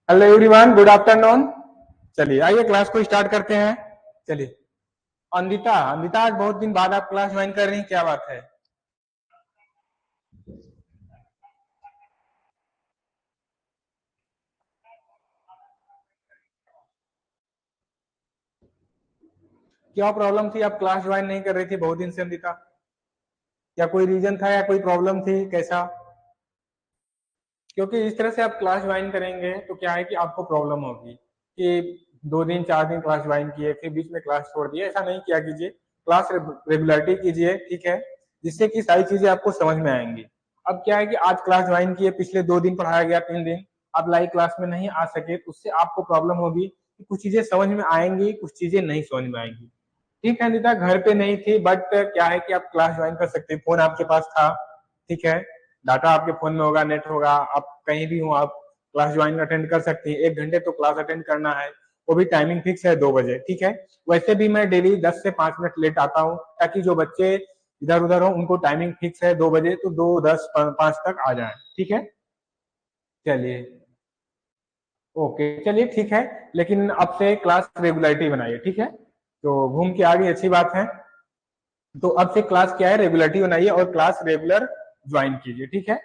Hello everyone, good afternoon. चलिए आइए class को स्टार्ट करते हैं। चलिए। अंदिता, अंदिता आज बहुत दिन बाद आप क्लास ज्वाइन कर रही हैं, क्या बात है? क्या प्रॉब्लम थी, आप क्लास ज्वाइन नहीं कर रही थी बहुत दिन से अंदिता? क्या कोई रीजन था या कोई प्रॉब्लम थी, कैसा? क्योंकि इस तरह से आप क्लास ज्वाइन करेंगे तो क्या है कि आपको प्रॉब्लम होगी कि 2 दिन 4 दिन क्लास ज्वाइन किए फिर बीच में क्लास छोड़ दिए। ऐसा नहीं किया कीजिए, क्लास रेगुलरिटी कीजिए, ठीक है, जिससे कि सारी चीजें आपको समझ में आएंगी। अब क्या है कि आज क्लास ज्वाइन किए, पिछले 2 दिन पढ़ाया गया, 3 दिन आप लाइव क्लास में नहीं आ सके, तो उससे आपको प्रॉब्लम होगी कि कुछ चीजें समझ में आएंगी, कुछ चीजें नहीं समझ में आएंगी। ठीक है अनिता, घर पे नहीं थी, बट क्या है कि आप क्लास ज्वाइन कर सकते, फोन आपके पास था, ठीक है, डाटा आपके फोन में होगा, नेट होगा, आप कहीं भी हो आप क्लास ज्वाइन अटेंड कर सकती हैं। 1 घंटे तो क्लास अटेंड करना है, वो भी टाइमिंग फिक्स है 2 बजे, ठीक है। वैसे भी मैं डेली 10 से 5 मिनट लेट आता हूँ, ताकि जो बच्चे इधर उधर हो उनको टाइमिंग फिक्स है 2 बजे, तो 2:10 5 तक आ जाए, ठीक है। चलिए, ओके, चलिए ठीक है। लेकिन अब से क्लास रेगुलरिटी बनाइए, ठीक है। तो घूम के आ गई, अच्छी बात है। तो अब से क्लास क्या है, रेगुलरिटी बनाइए और क्लास रेगुलर ज्वाइन कीजिए, ठीक है।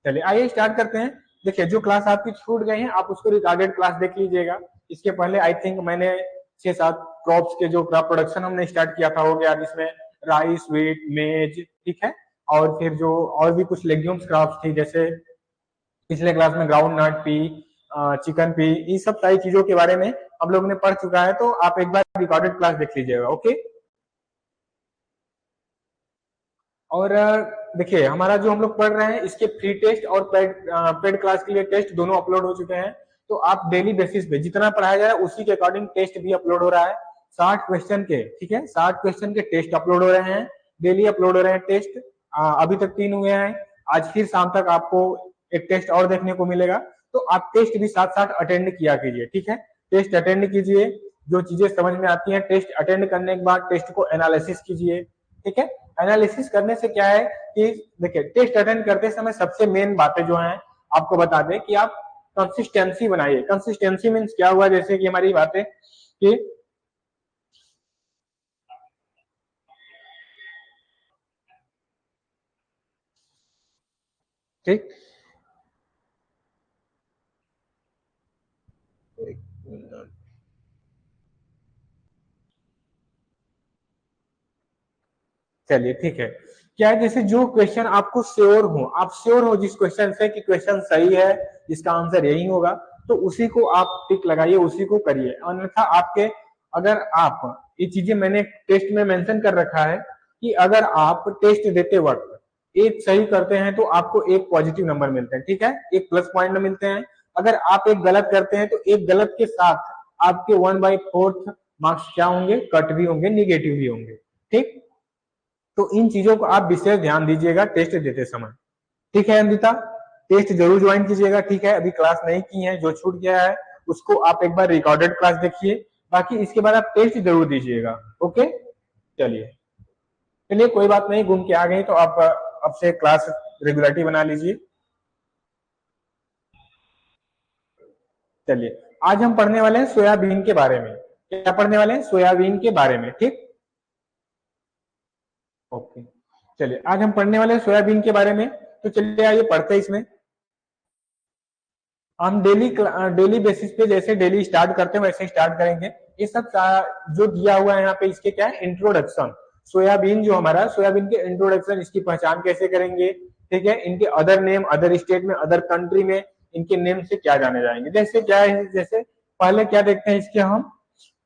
चलिए आइए स्टार्ट करते हैं। देखिए, जो क्लास आपकी छूट गई है आप उसको रिकॉर्डेड क्लास देख लीजिएगा। इसके पहले आई थिंक मैंने 6 7 क्रॉप्स के जो क्रॉप प्रोडक्शन हमने स्टार्ट किया था हो गया, जिसमें राइस, व्हीट, मेज, ठीक है। और फिर जो और भी कुछ लेग्यूम्स क्रॉप्स थी, जैसे पिछले क्लास में groundnut pea, chicken pea, ये सब सारी चीजों के बारे में हम लोग ने पढ़ चुका है, तो आप एक बार रिकॉर्डेड क्लास देख लीजिएगा, ओके। और देखिए, हमारा जो हम लोग पढ़ रहे हैं इसके फ्री टेस्ट और पेड क्लास के लिए टेस्ट दोनों अपलोड हो चुके हैं। तो आप डेली बेसिस पे जितना पढ़ाया जा रहा है उसी के अकॉर्डिंग टेस्ट भी अपलोड हो रहा है। 60 क्वेश्चन के, ठीक है, 60 क्वेश्चन के टेस्ट अपलोड हो रहे हैं, डेली अपलोड हो रहे हैं टेस्ट। अभी तक 3 हुए हैं, आज फिर शाम तक आपको एक टेस्ट और देखने को मिलेगा। तो आप टेस्ट भी साथ साथ अटेंड किया कीजिए, ठीक है। टेस्ट अटेंड कीजिए, जो चीजें समझ में आती हैं टेस्ट अटेंड करने के बाद टेस्ट को एनालिसिस कीजिए, ठीक है। एनालिसिस करने से क्या है कि देखिए, टेस्ट अटेंड करते समय सबसे मेन बातें जो हैं आपको बता दें कि आप कंसिस्टेंसी बनाइए। कंसिस्टेंसी मीन्स क्या हुआ, जैसे कि हमारी बातें कि ठीक, चलिए ठीक है। क्या है, जैसे जो क्वेश्चन आपको श्योर हो, आप श्योर हो जिस क्वेश्चन से कि क्वेश्चन सही है, इसका आंसर यही होगा, तो उसी को आप टिक लगाइए, उसी को करिए। अन्यथा आपके, अगर आप, ये चीजें मैंने टेस्ट में मेंशन कर रखा है कि अगर आप टेस्ट देते वक्त एक सही करते हैं तो आपको एक पॉजिटिव नंबर मिलते हैं, ठीक है, एक प्लस पॉइंट मिलते हैं। अगर आप एक गलत करते हैं तो एक गलत के साथ आपके 1/4 मार्क्स क्या होंगे, कट भी होंगे, निगेटिव भी होंगे, ठीक। तो इन चीजों को आप विशेष ध्यान दीजिएगा टेस्ट देते समय, ठीक है अंदिता। टेस्ट जरूर ज्वाइन कीजिएगा, ठीक है। अभी क्लास नहीं की है, जो छूट गया है उसको आप एक बार रिकॉर्डेड क्लास देखिए, बाकी इसके बाद आप टेस्ट जरूर दीजिएगा, ओके। चलिए, चलिए कोई बात नहीं, घूम के आ गई तो आप अब से क्लास रेगुलरिटी बना लीजिए। चलिए, आज हम पढ़ने वाले हैं सोयाबीन के बारे में। क्या पढ़ने वाले हैं? सोयाबीन के बारे में, ठीक, ओके। चलिए, आज हम पढ़ने वाले हैं सोयाबीन के बारे में। तो चलिए आइए पढ़ते हैं इसमें। हम डेली डेली बेसिस पे जैसे डेली स्टार्ट करते हैं वैसे स्टार्ट करेंगे। ये सब जो दिया हुआ है यहाँ पे, इसके क्या है, इंट्रोडक्शन। सोयाबीन जो हमारा, सोयाबीन के इंट्रोडक्शन, इसकी पहचान कैसे करेंगे, ठीक है, इनके अदर नेम, अदर स्टेट में, अदर कंट्री में इनके नेम से क्या जाने जाएंगे। जैसे क्या है, जैसे पहले क्या देखते हैं इसके हम,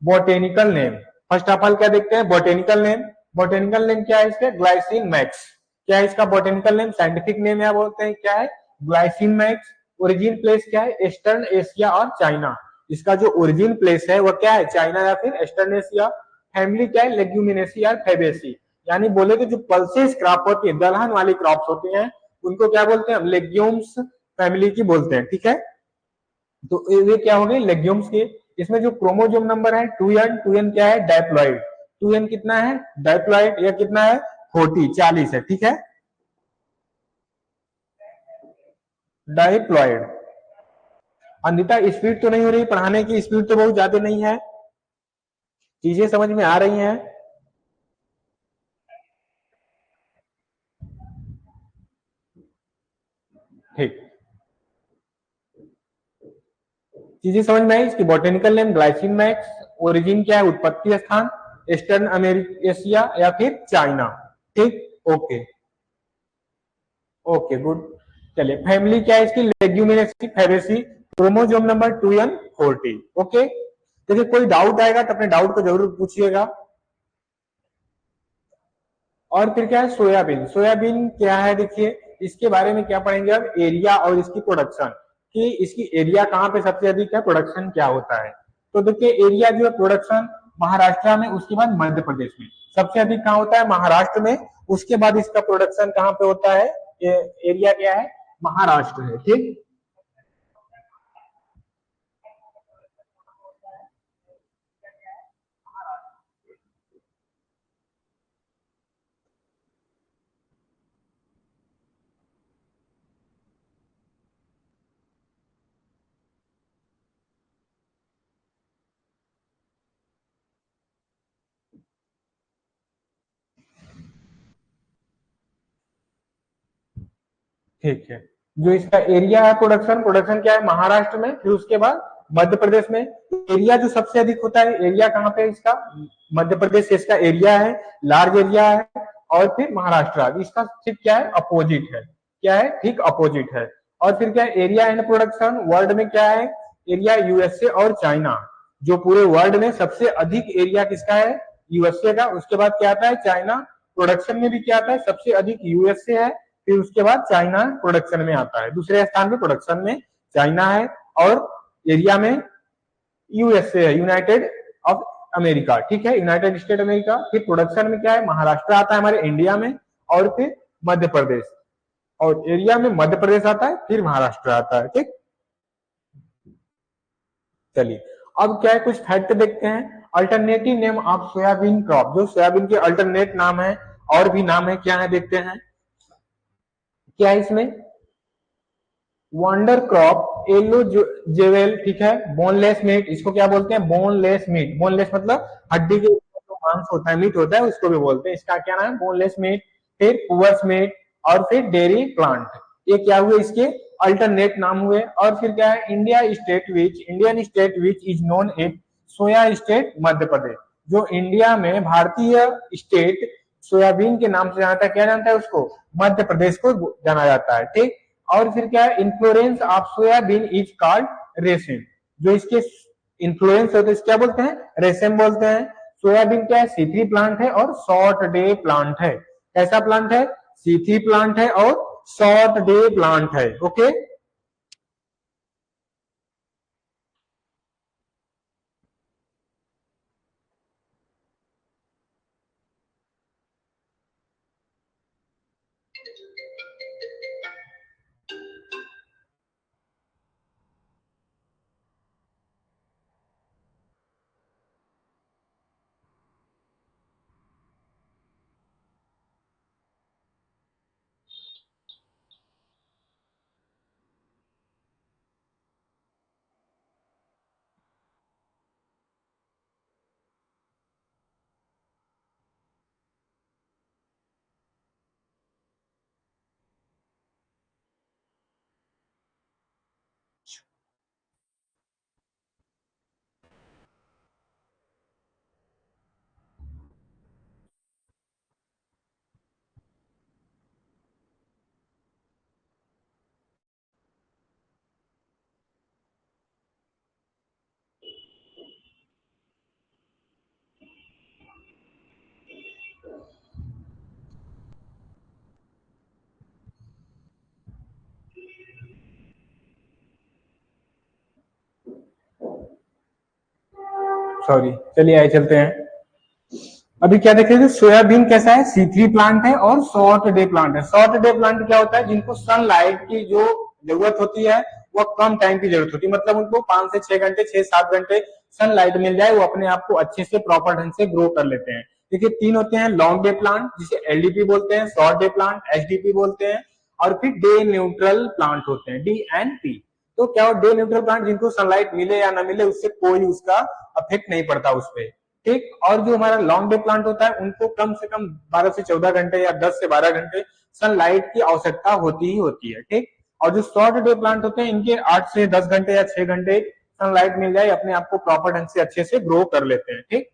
botanical name. First of all क्या देखते हैं, बोटेनिकल नेम। बोटेनिकल नेम क्या है इसके, ग्लाइसिन मैक्स। क्या है इसका बोटेनिकल नेम, साइंटिफिक नेम है, बोलते हैं क्या है, ग्लाइसिन मैक्स। ओरिजिन प्लेस क्या है, ईस्टर्न एशिया और चाइना। इसका जो ओरिजिन प्लेस है वो क्या है, चाइना या फिर ईस्टर्न एशिया। फैमिली क्या है, लेग्यूमिनेसी और फैबेसी। यानी बोले तो जो पल्सेस क्रॉप होती है, दलहन वाली क्रॉप्स होती हैं, उनको क्या बोलते हैं, लेग्यूम्स फैमिली की बोलते हैं, ठीक है। तो ये क्या हो गई, लेग्यूम्स की। इसमें जो क्रोमोजोम नंबर है 2n, 2n क्या है, डायप्लॉइड। 2n कितना है, डायप्लॉइड, या कितना है, 40 है, ठीक है, डायप्लॉइड। अंदिता स्पीड तो नहीं हो रही, पढ़ाने की स्पीड तो बहुत ज्यादा नहीं है, चीजें समझ में आ रही हैं? ठीक, चीजें समझ में आई? इसकी botanical name glycine max, origin क्या है, उत्पत्ति स्थान ईस्टर्न अमेरिका, एशिया या फिर चाइना। ठीक, ओके, ओके गुड। चलिए, फैमिली क्या है इसकी, leguminosae fabaceae, chromosome number 2n40। Okay, देखिए कोई डाउट आएगा तो अपने डाउट को जरूर पूछिएगा। और फिर क्या है सोयाबीन, सोयाबीन क्या है देखिए, इसके बारे में क्या पढ़ेंगे अब, एरिया और इसकी प्रोडक्शन, कि इसकी एरिया कहाँ पे सबसे अधिक है, प्रोडक्शन क्या होता है। तो देखिए एरिया जो है प्रोडक्शन महाराष्ट्र में, उसके बाद मध्य प्रदेश में सबसे अधिक कहाँ होता है, महाराष्ट्र में, उसके बाद इसका प्रोडक्शन कहाँ पे होता है, एरिया क्या है, महाराष्ट्र है। ठीक, ठीक है, जो इसका एरिया है प्रोडक्शन, प्रोडक्शन क्या है महाराष्ट्र में, फिर उसके बाद मध्य प्रदेश में। एरिया जो सबसे अधिक होता है, एरिया कहाँ पे इसका, मध्य प्रदेश से इसका एरिया है, लार्ज एरिया है। और फिर महाराष्ट्र, इसका ठीक क्या है, अपोजिट है, क्या है, ठीक अपोजिट है। और फिर क्या है एरिया एंड प्रोडक्शन, वर्ल्ड में क्या है, एरिया यूएसए और चाइना, जो पूरे वर्ल्ड में सबसे अधिक एरिया किसका है, यूएसए का। उसके बाद क्या आता है, चाइना। प्रोडक्शन में भी क्या आता है, सबसे अधिक यूएसए है, फिर उसके बाद चाइना प्रोडक्शन में आता है, दूसरे स्थान पे प्रोडक्शन में चाइना है, और एरिया में यूएसए है, यूनाइटेड ऑफ अमेरिका। ठीक है, यूनाइटेड स्टेट अमेरिका। फिर प्रोडक्शन में क्या है, महाराष्ट्र आता है हमारे इंडिया में, और फिर मध्य प्रदेश, और एरिया में मध्य प्रदेश आता है, फिर महाराष्ट्र आता है। ठीक, चलिए अब क्या है, कुछ फैक्ट देखते हैं। Alternative name of soybean crop, जो सोयाबीन के अल्टरनेट नाम है, और भी नाम है, क्या है देखते हैं। क्या है इसमें, वंडर क्रॉप, येलो जेवेल, ठीक है, बोनलेस मीट, इसको क्या बोलते हैं, बोनलेस मीट, बोनलेस मतलब हड्डी के जो मांस होता है, मीट होता है, उसको भी बोलते हैं, इसका क्या नाम है, बोनलेस मीट। फिर पुअर्स मीट, और फिर डेयरी प्लांट, ये क्या हुए इसके अल्टरनेट नाम हुए। और फिर क्या है, India state which, Indian state which is known as soya state Madhya Pradesh, जो इंडिया में भारतीय स्टेट सोयाबीन के नाम से जानता है, क्या जानता है उसको, मध्य प्रदेश को जाना जाता है। ठीक, और फिर क्या है, inflorescence of soybean is called raceme, जो इसके इन्फ्लुएंस होते हैं क्या बोलते हैं, रेसिन बोलते हैं। सोयाबीन क्या है, सीथी प्लांट है और शॉर्ट डे प्लांट है। कैसा प्लांट है, सीथी प्लांट है और शॉर्ट डे प्लांट है। ओके, सॉरी, चलिए आगे चलते हैं। अभी क्या देख रहे थे, सोयाबीन कैसा है, सीथी प्लांट है और शॉर्ट डे प्लांट है। शॉर्ट डे प्लांट क्या होता है, जिनको सनलाइट की जो जरूरत होती है, वह कम टाइम की जरूरत होती है, मतलब उनको 5 से 6 घंटे, 6-7 घंटे सनलाइट मिल जाए, वो अपने आप को अच्छे से प्रॉपर ढंग से ग्रो कर लेते हैं। देखिए तीन होते हैं, लॉन्ग डे प्लांट जिसे एलडीपी बोलते हैं, शॉर्ट डे प्लांट एचडीपी बोलते हैं, और फिर डे न्यूट्रल प्लांट होते हैं, डी एंड पी। तो क्या हो, डे न्यूट्रल प्लांट जिनको सनलाइट मिले या ना मिले उससे कोई उसका अफेक्ट नहीं पड़ता उस पर, ठीक। और जो हमारा लॉन्ग डे प्लांट होता है उनको कम से कम 12 से 14 घंटे या 10 से 12 घंटे सनलाइट की आवश्यकता होती ही होती है, ठीक। और जो शॉर्ट डे प्लांट होते हैं इनके 8 से 10 घंटे या 6 घंटे सनलाइट मिल जाए अपने आप को प्रॉपर ढंग से अच्छे से ग्रो कर लेते हैं, ठीक।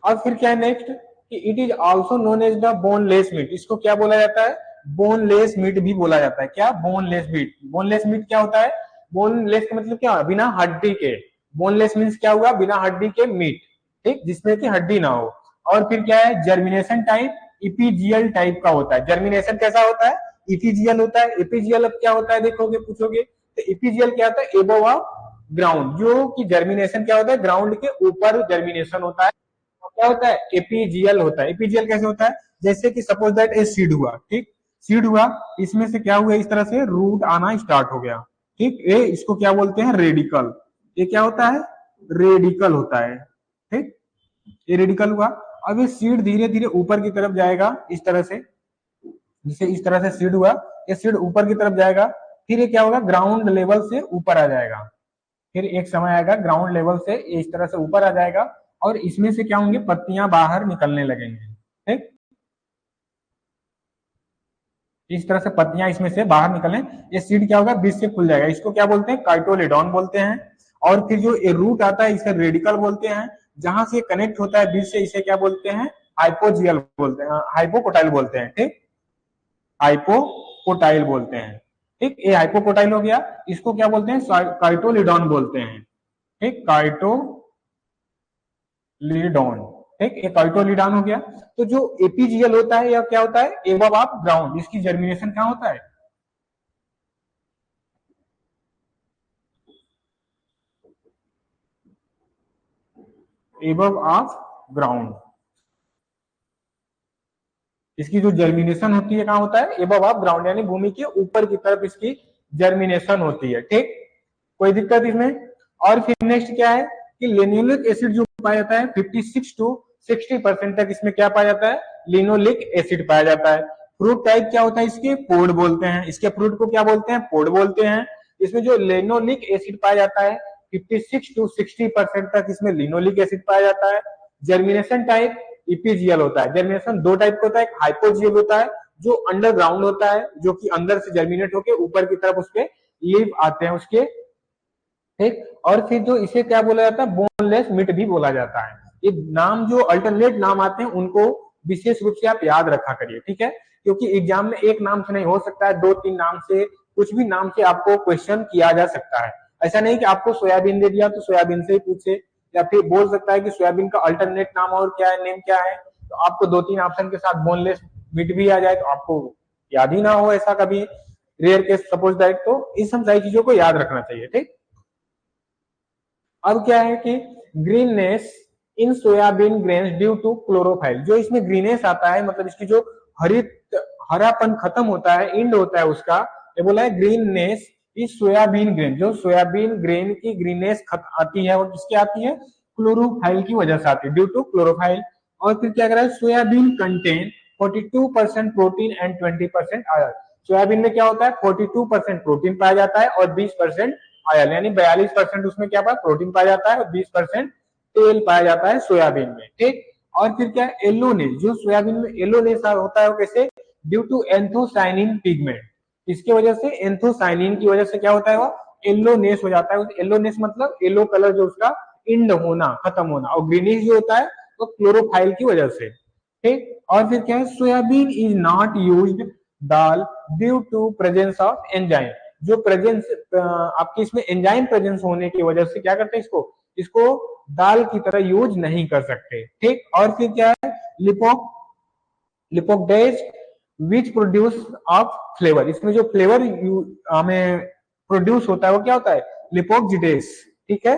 और फिर क्या है नेक्स्ट कि it is also known as the boneless meat, इसको क्या बोला जाता है, बोनलेस मीट भी बोला जाता है। क्या, बोनलेस मीट। बोनलेस मीट क्या होता है, बोनलेस का मतलब क्या, बिना हड्डी के। बोनलेस मीन्स क्या हुआ, बिना हड्डी के मीट, ठीक, जिसमें कि हड्डी ना हो। और फिर क्या है, जर्मिनेशन टाइप इपीजियल टाइप का होता है। जर्मिनेशन कैसा होता है, इपीजियल होता है। इपीजियल अब क्या होता है देखोगे, पूछोगे तो इपीजियल क्या होता है, एबोव ग्राउंड, जो कि जर्मिनेशन क्या होता है, ग्राउंड के ऊपर जर्मिनेशन होता है। क्या होता है, एपीजीएल होता है। एपीजीएल कैसे होता है, जैसे कि सपोज दैट ए सीड हुआ, ठीक, सीड हुआ, इसमें से क्या हुआ, इस तरह से रूट आना स्टार्ट हो गया, ठीक। ये इसको क्या बोलते हैं, रेडिकल। ये क्या होता है, रेडिकल होता है, ठीक। ये रेडिकल हुआ। अब ये सीड धीरे धीरे ऊपर की तरफ जाएगा इस तरह से, जिसे इस तरह से सीड हुआ, ये सीड ऊपर की तरफ जाएगा। फिर ये क्या होगा, ग्राउंड लेवल से ऊपर आ जाएगा। फिर एक समय आएगा ग्राउंड लेवल से इस तरह से ऊपर आ जाएगा और इसमें से क्या होंगे, पत्तियां बाहर निकलने लगेंगे, ठीक। इस तरह से पत्तियां इसमें से बाहर निकलने, ये सीड क्या होगा, बीज से खुल जाएगा। इसको क्या बोलते हैं, काइटोलेडॉन बोलते हैं। और फिर जो ये रूट आता है इसे रेडिकल बोलते हैं। जहां से कनेक्ट होता है बीज से, इसे क्या बोलते हैं, हाइपोजियल बोलते हैं, हाइपोकोटाइल बोलते हैं, ठीक, हाइपोकोटाइल बोलते हैं, ठीक। ये हाइपोकोटाइल हो गया। इसको क्या बोलते हैं, काइटोलिडॉन बोलते हैं, ठीक, काइटोलिडॉन, ठीक। ये काइटोलिडॉन हो गया। तो जो एपीजियल होता है या क्या होता है, एबव ऑफ ग्राउंड, इसकी जर्मिनेशन क्या होता है, एबव ऑफ ग्राउंड। इसकी जो जर्मिनेशन होती है कहां होता है, एबव ऑफ ग्राउंड, यानी भूमि के ऊपर की तरफ इसकी जर्मिनेशन होती है, ठीक। कोई दिक्कत इसमें। और फिर नेक्स्ट क्या है कि लिनोलिक एसिड जो पाया जाता है 56 टू 60% तक इसमें क्या पाया जाता है, लिनोलिक एसिड पाया जाता है। फ्रूट टाइप क्या होता है, इसके पोड बोलते हैं। इसके फ्रूट को क्या बोलते हैं, पोड बोलते हैं। इसमें जो लिनोलिक एसिड पाया जाता है 56 टू 60% तक इसमें लिनोलिक एसिड पाया जाता है। जर्मिनेशन टाइप इपीजियल होता है। जर्मिनेशन दो टाइप का होता है, एक हाइपोजियल होता है जो अंडरग्राउंड होता है, जो कि अंदर से जर्मिनेट होकर ऊपर की तरफ उसके लीव आते हैं उसके, ठीक। और फिर जो इसे क्या बोला जाता है, बोनलेस मीट भी बोला जाता है। ये नाम जो अल्टरनेट नाम आते हैं उनको विशेष रूप से आप याद रखा करिए, ठीक है, क्योंकि एग्जाम में एक नाम से नहीं हो सकता है, 2-3 नाम से, कुछ भी नाम से आपको क्वेश्चन किया जा सकता है। ऐसा नहीं कि आपको सोयाबीन दे दिया तो सोयाबीन से ही पूछे, या फिर बोल सकता है कि सोयाबीन का अल्टरनेट नाम और क्या है, नेम क्या है, तो आपको 2-3 ऑप्शन के साथ बोनलेस मीट भी आ जाए तो आपको याद ही ना हो, ऐसा कभी रेयर केस सपोज दैट। तो इस सब सारी चीजों को याद रखना चाहिए, ठीक। अब क्या है कि greenness in soybean grains due to chlorophyll, जो इसमें ग्रीनेस आता है मतलब इसकी जो हरित हरापन खत्म होता है, इंड होता है उसका, ये बोला है ग्रीननेस इस सोयाबीन ग्रेन, जो सोयाबीन ग्रेन की ग्रीनेस आती है वो किसकी आती है, क्लोरोफाइल की वजह से आती है, ड्यू टू क्लोरोफाइल। और फिर क्या कर रहा है, soybean contain 42% protein and 20% oil. Soybean में क्या होता है, 42% प्रोटीन पाया जाता है और 20% आयल, यानी 42% उसमें क्या पाया, प्रोटीन पाया जाता है और 20% तेल पाया जाता है सोयाबीन में, ठीक। और फिर क्या है, एलोनेस, जो सोयाबीन में एलोनेस होता है वो कैसे, ड्यू टू एंथोसाइनिन पिगमेंट, इसकी वजह से, एंथोसाइनिन की वजह से क्या होता है, वो एलोनेस हो जाता है। एलोनेस मतलब येलो कलर जो उसका इंड होना, खत्म होना। और ग्रीनिश जो होता है वो क्लोरोफाइल की वजह से, ठीक। और फिर क्या है, soybean is not used dal due to presence of enzyme, जो प्रेजेंस आपकी इसमें एंजाइम प्रेजेंस होने की वजह से क्या करते हैं, इसको इसको दाल की तरह यूज नहीं कर सकते, ठीक। और फिर क्या है, लिपोकडेज विच प्रोड्यूस ऑफ फ्लेवर, इसमें जो फ्लेवर हमें प्रोड्यूस होता है वो क्या होता है, लिपोक्जिडेस, ठीक है।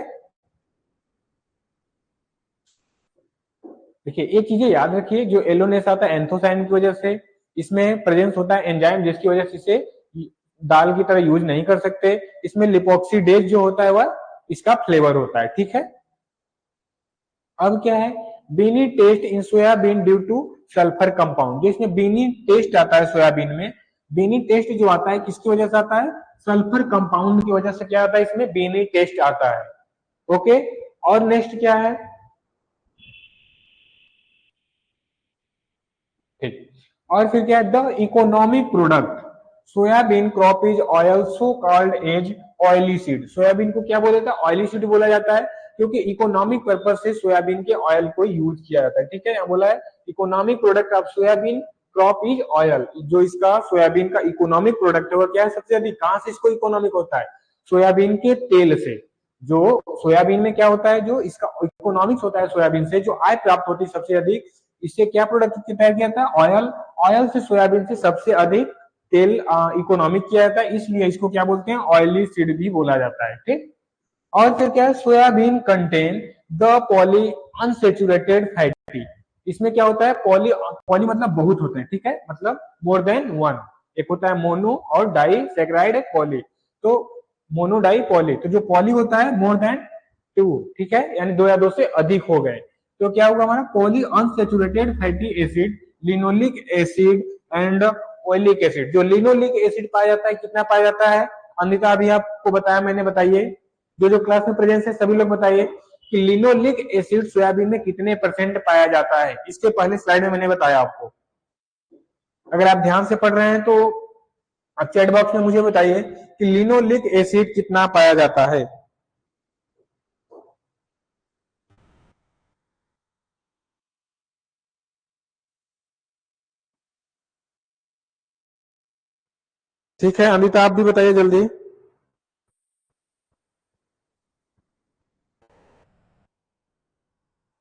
देखिए ये चीजें याद रखिए, जो एलोनेस आता है एंथोसाइन की वजह से, इसमें प्रेजेंस होता है एंजाइम जिसकी वजह से इसे दाल की तरह यूज नहीं कर सकते। इसमें लिपोक्सीडेज जो होता है वह इसका फ्लेवर होता है, ठीक है। अब क्या है, beany taste in soybean due to sulphur compound, जो इसमें बीनी टेस्ट आता है सोयाबीन में, बीनी टेस्ट जो आता है किसकी वजह से आता है, सल्फर कंपाउंड की वजह से क्या आता है, इसमें बीनी टेस्ट आता है। ओके, और नेक्स्ट क्या है, ठीक, और फिर क्या है, the economic product soybean crop is also called as oily seed. Soybean को क्या बोला जाता है, ऑयली सीड बोला जाता है, क्योंकि इकोनॉमिक पर्पज से सोयाबीन के ऑयल को यूज किया जाता है। ठीक है, यहाँ बोला है economic product of soybean crop is oil, जो इसका सोयाबीन का इकोनॉमिक प्रोडक्ट है वो क्या है, सबसे अधिक कहां से इसको इकोनॉमिक होता है, सोयाबीन के तेल से। जो सोयाबीन में क्या होता है, जो इसका इकोनॉमिक्स होता है सोयाबीन से जो आय प्राप्त होती है सबसे अधिक, इससे क्या प्रोडक्ट तैयार किया जाता है, ऑयल। ऑयल से सोयाबीन से सबसे अधिक तेल इकोनॉमिक किया जाता है, इसलिए इसको क्या बोलते हैं, ऑयली सीड भी बोला जाता है। ठीक, और फिर क्या है, soybean contain the poly unsaturated fatty. इसमें क्या होता है, पॉली, पॉली मतलब बहुत होते हैं, ठीक है, मतलब मोर देन वन। एक होता है मोनो और डाई सैकराइड, एक पॉली, तो मोनो डाई पॉली, तो जो पॉली होता है मोर देन टू, ठीक है, यानी दो या दो से अधिक हो गए, तो क्या होगा हमारा, poly unsaturated fatty acid, linoleic acid and oleic acid. जो लिनोलिक एसिड पाया जाता है, कितना पाया जाता है, अनिता अभी आपको बताया मैंने, बताइए, जो क्लास में प्रेजेंस है सभी लोग बताइए कि लिनोलिक एसिड सोयाबीन में कितने परसेंट पाया जाता है। इसके पहले स्लाइड में मैंने बताया आपको, अगर आप ध्यान से पढ़ रहे हैं तो आप चैट बॉक्स में मुझे बताइए कि लिनोलिक एसिड कितना पाया जाता है। ठीक है, अमिता आप भी बताइए जल्दी।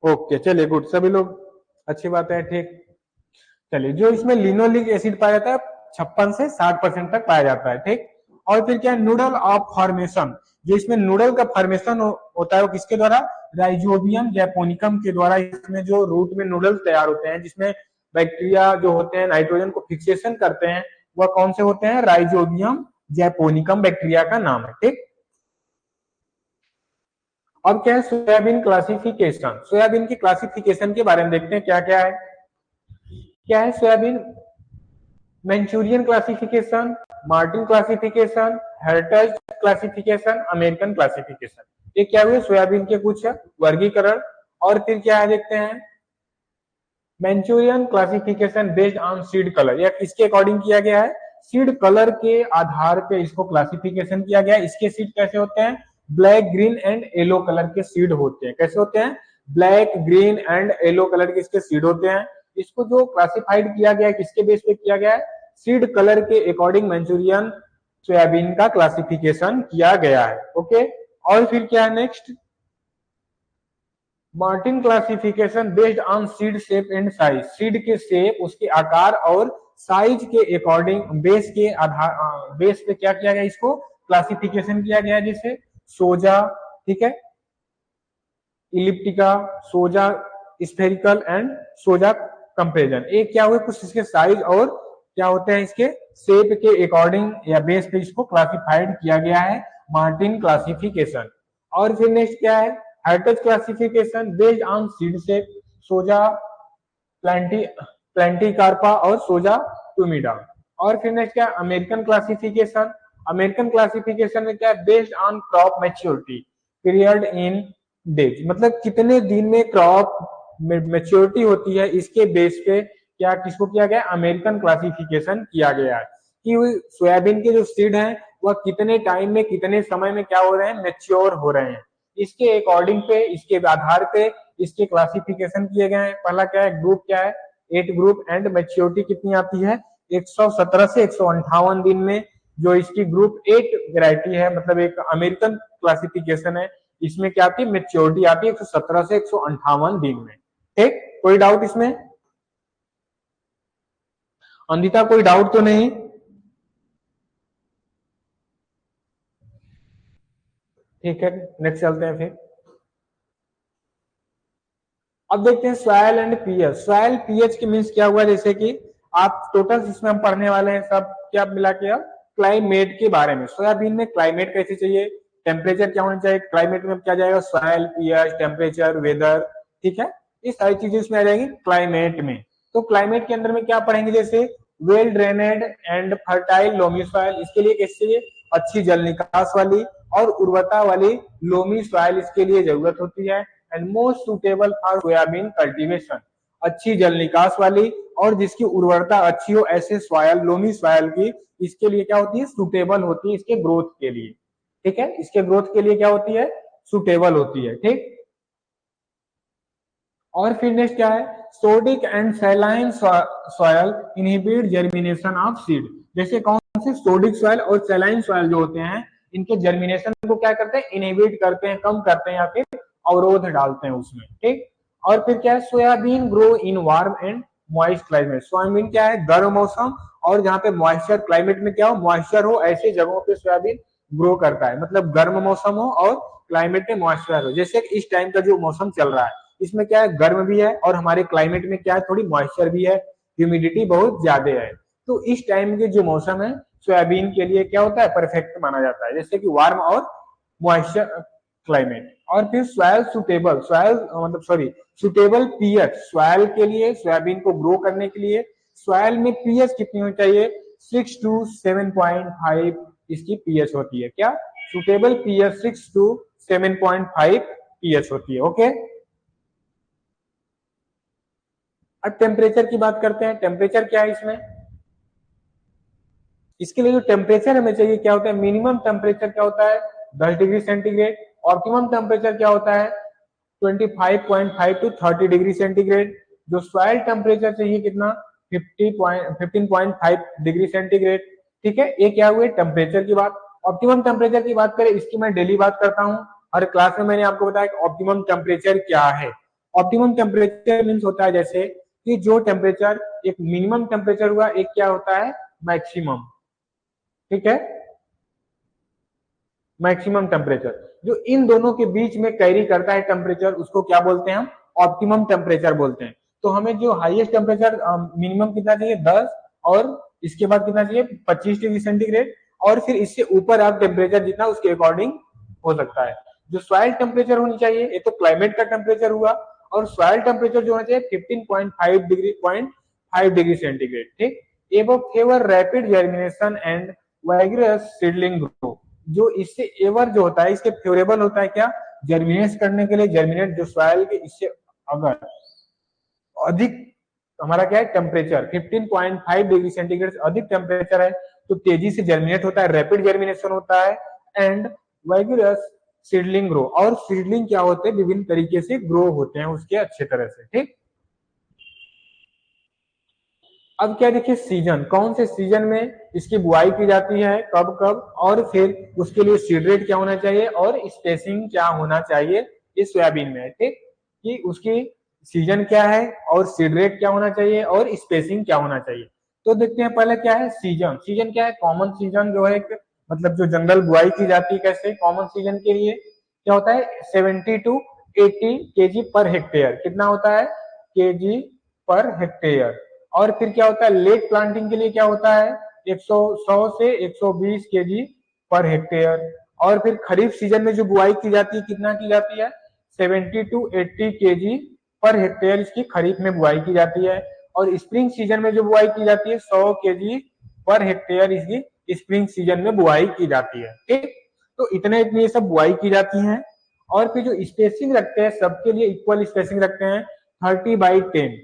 ओके, चलिए गुड, सभी लोग, अच्छी बात है, ठीक। चलिए, जो इसमें लिनोलिक एसिड पाया जाता है 56 से 60% तक पाया जाता है। ठीक, और फिर क्या है, नूडल ऑफ फॉर्मेशन, जो इसमें नूडल का फॉर्मेशन होता है वो किसके द्वारा, राइजोबियम जैपोनिकम के द्वारा। इसमें जो रूट में नूडल्स तैयार होते हैं, जिसमें बैक्टीरिया जो होते हैं नाइट्रोजन को फिक्सेशन करते हैं, वह कौन से होते हैं, राइजोबियम जैपोनिकम बैक्टीरिया का नाम है। ठीक, अब क्या है, सोयाबीन क्लासिफिकेशन, सोयाबीन की क्लासिफिकेशन के बारे में देखते हैं क्या क्या है। क्या है soybean, Manchurian classification, Martin classification, heritage classification, American classification. ये क्या हुए सोयाबीन के कुछ वर्गीकरण। और फिर क्या है देखते हैं, Manchurian classification based on seed colour, या किसके अकॉर्डिंग किया गया है, सीड कलर के आधार पे इसको क्लासिफिकेशन किया गया है। इसके सीड कैसे होते हैं, black green and yellow colour के सीड होते हैं। कैसे होते हैं, black green and yellow colour के इसके सीड होते हैं। इसको जो क्लासिफाइड किया गया है किसके बेस पे किया गया है, सीड कलर के अकॉर्डिंग मंचूरियन सोयाबीन का क्लासिफिकेशन किया गया है। ओके, और फिर क्या है next, Martin classification based on seed shape and size, seed के शेप, उसके आकार और साइज के अकॉर्डिंग बेस के आधार, बेस पे क्या किया गया, इसको क्लासिफिकेशन किया गया, जैसे सोजा, ठीक है, इलिप्टिका, सोजा स्फेरिकल एंड सोजा कंपेरिजन। ये क्या हुए, कुछ इसके साइज और क्या होते हैं, इसके शेप के अकॉर्डिंग या बेस पे इसको क्लासिफाइड किया गया है, मार्टिन क्लासिफिकेशन। और फिर नेक्स्ट क्या है, heritage classification based on seed shape, Souza Plantae प्लांटिकार्पा और सोजा टूमिडा। और फिर नेक्स्ट क्या है, अमेरिकन क्लासिफिकेशन, अमेरिकन क्लासिफिकेशन में क्या है, based on crop maturity period in days, मतलब कितने दिन में क्रॉप मैच्योरिटी होती है, इसके बेस पे क्या किसको किया गया, अमेरिकन क्लासिफिकेशन किया गया है, कि सोयाबीन के जो सीड हैं वह कितने टाइम में कितने समय में क्या हो रहे हैं, मैच्योर हो रहे हैं। इसके अकॉर्डिंग पे, इसके आधार पे इसके क्लासिफिकेशन किए गए हैं। पहला क्या है, ग्रुप क्या है, 8 ग्रुप एंड मैच्योरिटी कितनी आती है, 117 से 158 दिन में। जो इसकी ग्रुप 8 वेराइटी है, मतलब एक अमेरिकन क्लासिफिकेशन है, इसमें क्या आती है, मेच्योरिटी आती है 117 से 158 दिन में। ठीक, कोई डाउट इसमें, अंदिता कोई डाउट तो नहीं। ठीक है, नेक्स्ट चलते हैं फिर। अब देखते हैं soil and pH. Soil pH के मीन्स क्या हुआ, जैसे कि आप टोटल इसमें हम पढ़ने वाले हैं सब क्या मिला के, क्लाइमेट के बारे में, सोयाबीन में क्लाइमेट कैसे चाहिए, टेम्परेचर क्या होना चाहिए, क्लाइमेट में क्या जाएगा, सॉयल पीएच टेम्परेचर वेदर, ठीक है, ये सारी चीजें इसमें आ जाएंगी क्लाइमेट में। तो क्लाइमेट के अंदर में क्या पढ़ेंगे, जैसे well drained and fertile loamy soil, इसके लिए कैसे चाहिए, अच्छी जल निकास वाली और उर्वरता वाली लोमी सॉइल इसके लिए जरूरत होती है। And most suitable for soybean cultivation, अच्छी जल निकास वाली और जिसकी उर्वरता अच्छी हो ऐसे सॉइल, लोमी सॉइल की इसके लिए क्या होती है, सुटेबल होती है इसके ग्रोथ के लिए। ठीक है, इसके ग्रोथ के लिए क्या होती है, सुटेबल होती है। ठीक, और फिर नेक्स्ट क्या है, sodic and saline soil inhibit germination of seed. जैसे कौन से सोडिक सॉयल और सैलाइन सॉयल जो होते हैं इनके जर्मिनेशन को क्या करते हैं, इनहिबिट करते हैं, कम करते हैं या फिर अवरोध डालते हैं उसमें। ठीक, और फिर क्या है, soybean grow in warm and moist climate. Soybean क्या है, गर्म मौसम और जहाँ पे मॉइस्चर क्लाइमेट में क्या हो, मॉइस्चर हो, ऐसी जगहों पे सोयाबीन ग्रो करता है। मतलब गर्म मौसम हो और क्लाइमेट में मॉइस्चर हो। जैसे इस टाइम का जो मौसम चल रहा है इसमें क्या है, गर्म भी है और हमारे क्लाइमेट में क्या है, थोड़ी मॉइस्चर भी है, ह्यूमिडिटी बहुत ज्यादा है। तो इस टाइम के जो मौसम है सोयाबीन के लिए क्या होता है, परफेक्ट माना जाता है, जैसे कि वार्म और मॉइस्चर क्लाइमेट। और फिर सॉइल सुटेबल, सॉइल मतलब सॉरी सुटेबल पीएच, सॉइल के लिए सोयाबीन को ग्रो करने के लिए सॉइल में पीएच कितनी होनी चाहिए, 6 to 7.5 इसकी पीएच होती है। क्या, सुटेबल पीएच 6 to 7.5 पीएच होती है। ओके, अब टेम्परेचर की बात करते हैं। टेम्परेचर क्या है इसमें, इसके लिए जो टेम्परेचर हमें चाहिए क्या होता है, मिनिमम टेम्परेचर क्या होता है 10 डिग्री सेंटीग्रेड, ऑप्टिमम टेम्परेचर क्या होता है 25.5 to 30 डिग्री सेंटीग्रेड। जो सॉइल टेम्परेचर चाहिए कितना 15.5 डिग्री सेंटीग्रेड। ठीक है, ये क्या हुए टेम्परेचर की बात। ऑप्टिमम टेम्परेचर की बात करें, इसकी मैं डेली बात करता हूँ, हर क्लास में मैंने आपको बताया कि ऑप्टिमम टेम्परेचर क्या है। ऑप्टिमम टेम्परेचर मीन्स होता है जैसे कि जो टेम्परेचर एक मिनिमम टेम्परेचर हुआ, एक क्या होता है मैक्सिमम। ठीक है, मैक्सिमम टेम्परेचर जो इन दोनों के बीच में कैरी करता है टेम्परेचर, उसको क्या बोलते हैं हम, ऑप्टिमम टेम्परेचर बोलते हैं। तो हमें जो हाईएस्ट टेम्परेचर मिनिमम कितना चाहिए 10, और इसके बाद कितना चाहिए 25 डिग्री सेंटीग्रेड, और फिर इससे ऊपर आप टेम्परेचर जितना उसके अकॉर्डिंग हो सकता है। जो सॉइल टेम्परेचर होनी चाहिए, ये तो क्लाइमेट का टेम्परेचर हुआ, और सॉइल टेम्परेचर जो होना चाहिए 15.5 डिग्री सेंटीग्रेड। ठीक, above favour rapid germination and vigorous seedling grow. जो इससे एवर जो होता है इसके फेवरेबल होता है क्या, जर्मिनेट करने के लिए, जर्मिनेट जो सॉइल के इससे अगर अधिक हमारा क्या है टेम्परेचर 15.5 डिग्री सेंटीग्रेड से अधिक टेम्परेचर है तो तेजी से जर्मिनेट होता है, रैपिड जर्मिनेशन होता है। एंड वाइगरस सीडलिंग ग्रो, और सीडलिंग क्या होते हैं विभिन्न तरीके से ग्रो होते हैं उसके अच्छे तरह से। ठीक, अब क्या देखिए सीजन, कौन से सीजन में इसकी बुआई की जाती है, कब कब, और फिर उसके लिए सीड रेट क्या होना चाहिए और स्पेसिंग क्या होना चाहिए इस सोयाबीन में। ठीक, कि उसकी सीजन क्या है और सीड रेट क्या होना चाहिए और स्पेसिंग क्या होना चाहिए। तो देखते हैं पहले क्या है सीजन। सीजन क्या है, कॉमन सीजन जो है एक मतलब जो जनरल बुआई की जाती है, कैसे कॉमन सीजन के लिए क्या होता है 70 to 80 केजी पर हेक्टेयर, कितना होता है केजी पर हेक्टेयर। और फिर क्या होता है लेट प्लांटिंग के लिए क्या होता है 100 से 120 केजी पर हेक्टेयर। और फिर खरीफ सीजन में जो बुआई की जाती है कितना की जाती है 70 to 80 केजी पर हेक्टेयर, इसकी खरीफ में बुआई की जाती है। और स्प्रिंग सीजन में जो बुआई की जाती है 100 केजी पर हेक्टेयर, इसकी स्प्रिंग सीजन में बुआई की जाती है। ठीक, तो इतने इतनी ये सब बुआई की जाती हैं। और फिर जो स्पेसिंग रखते हैं सबके लिए इक्वल स्पेसिंग रखते हैं 30/10।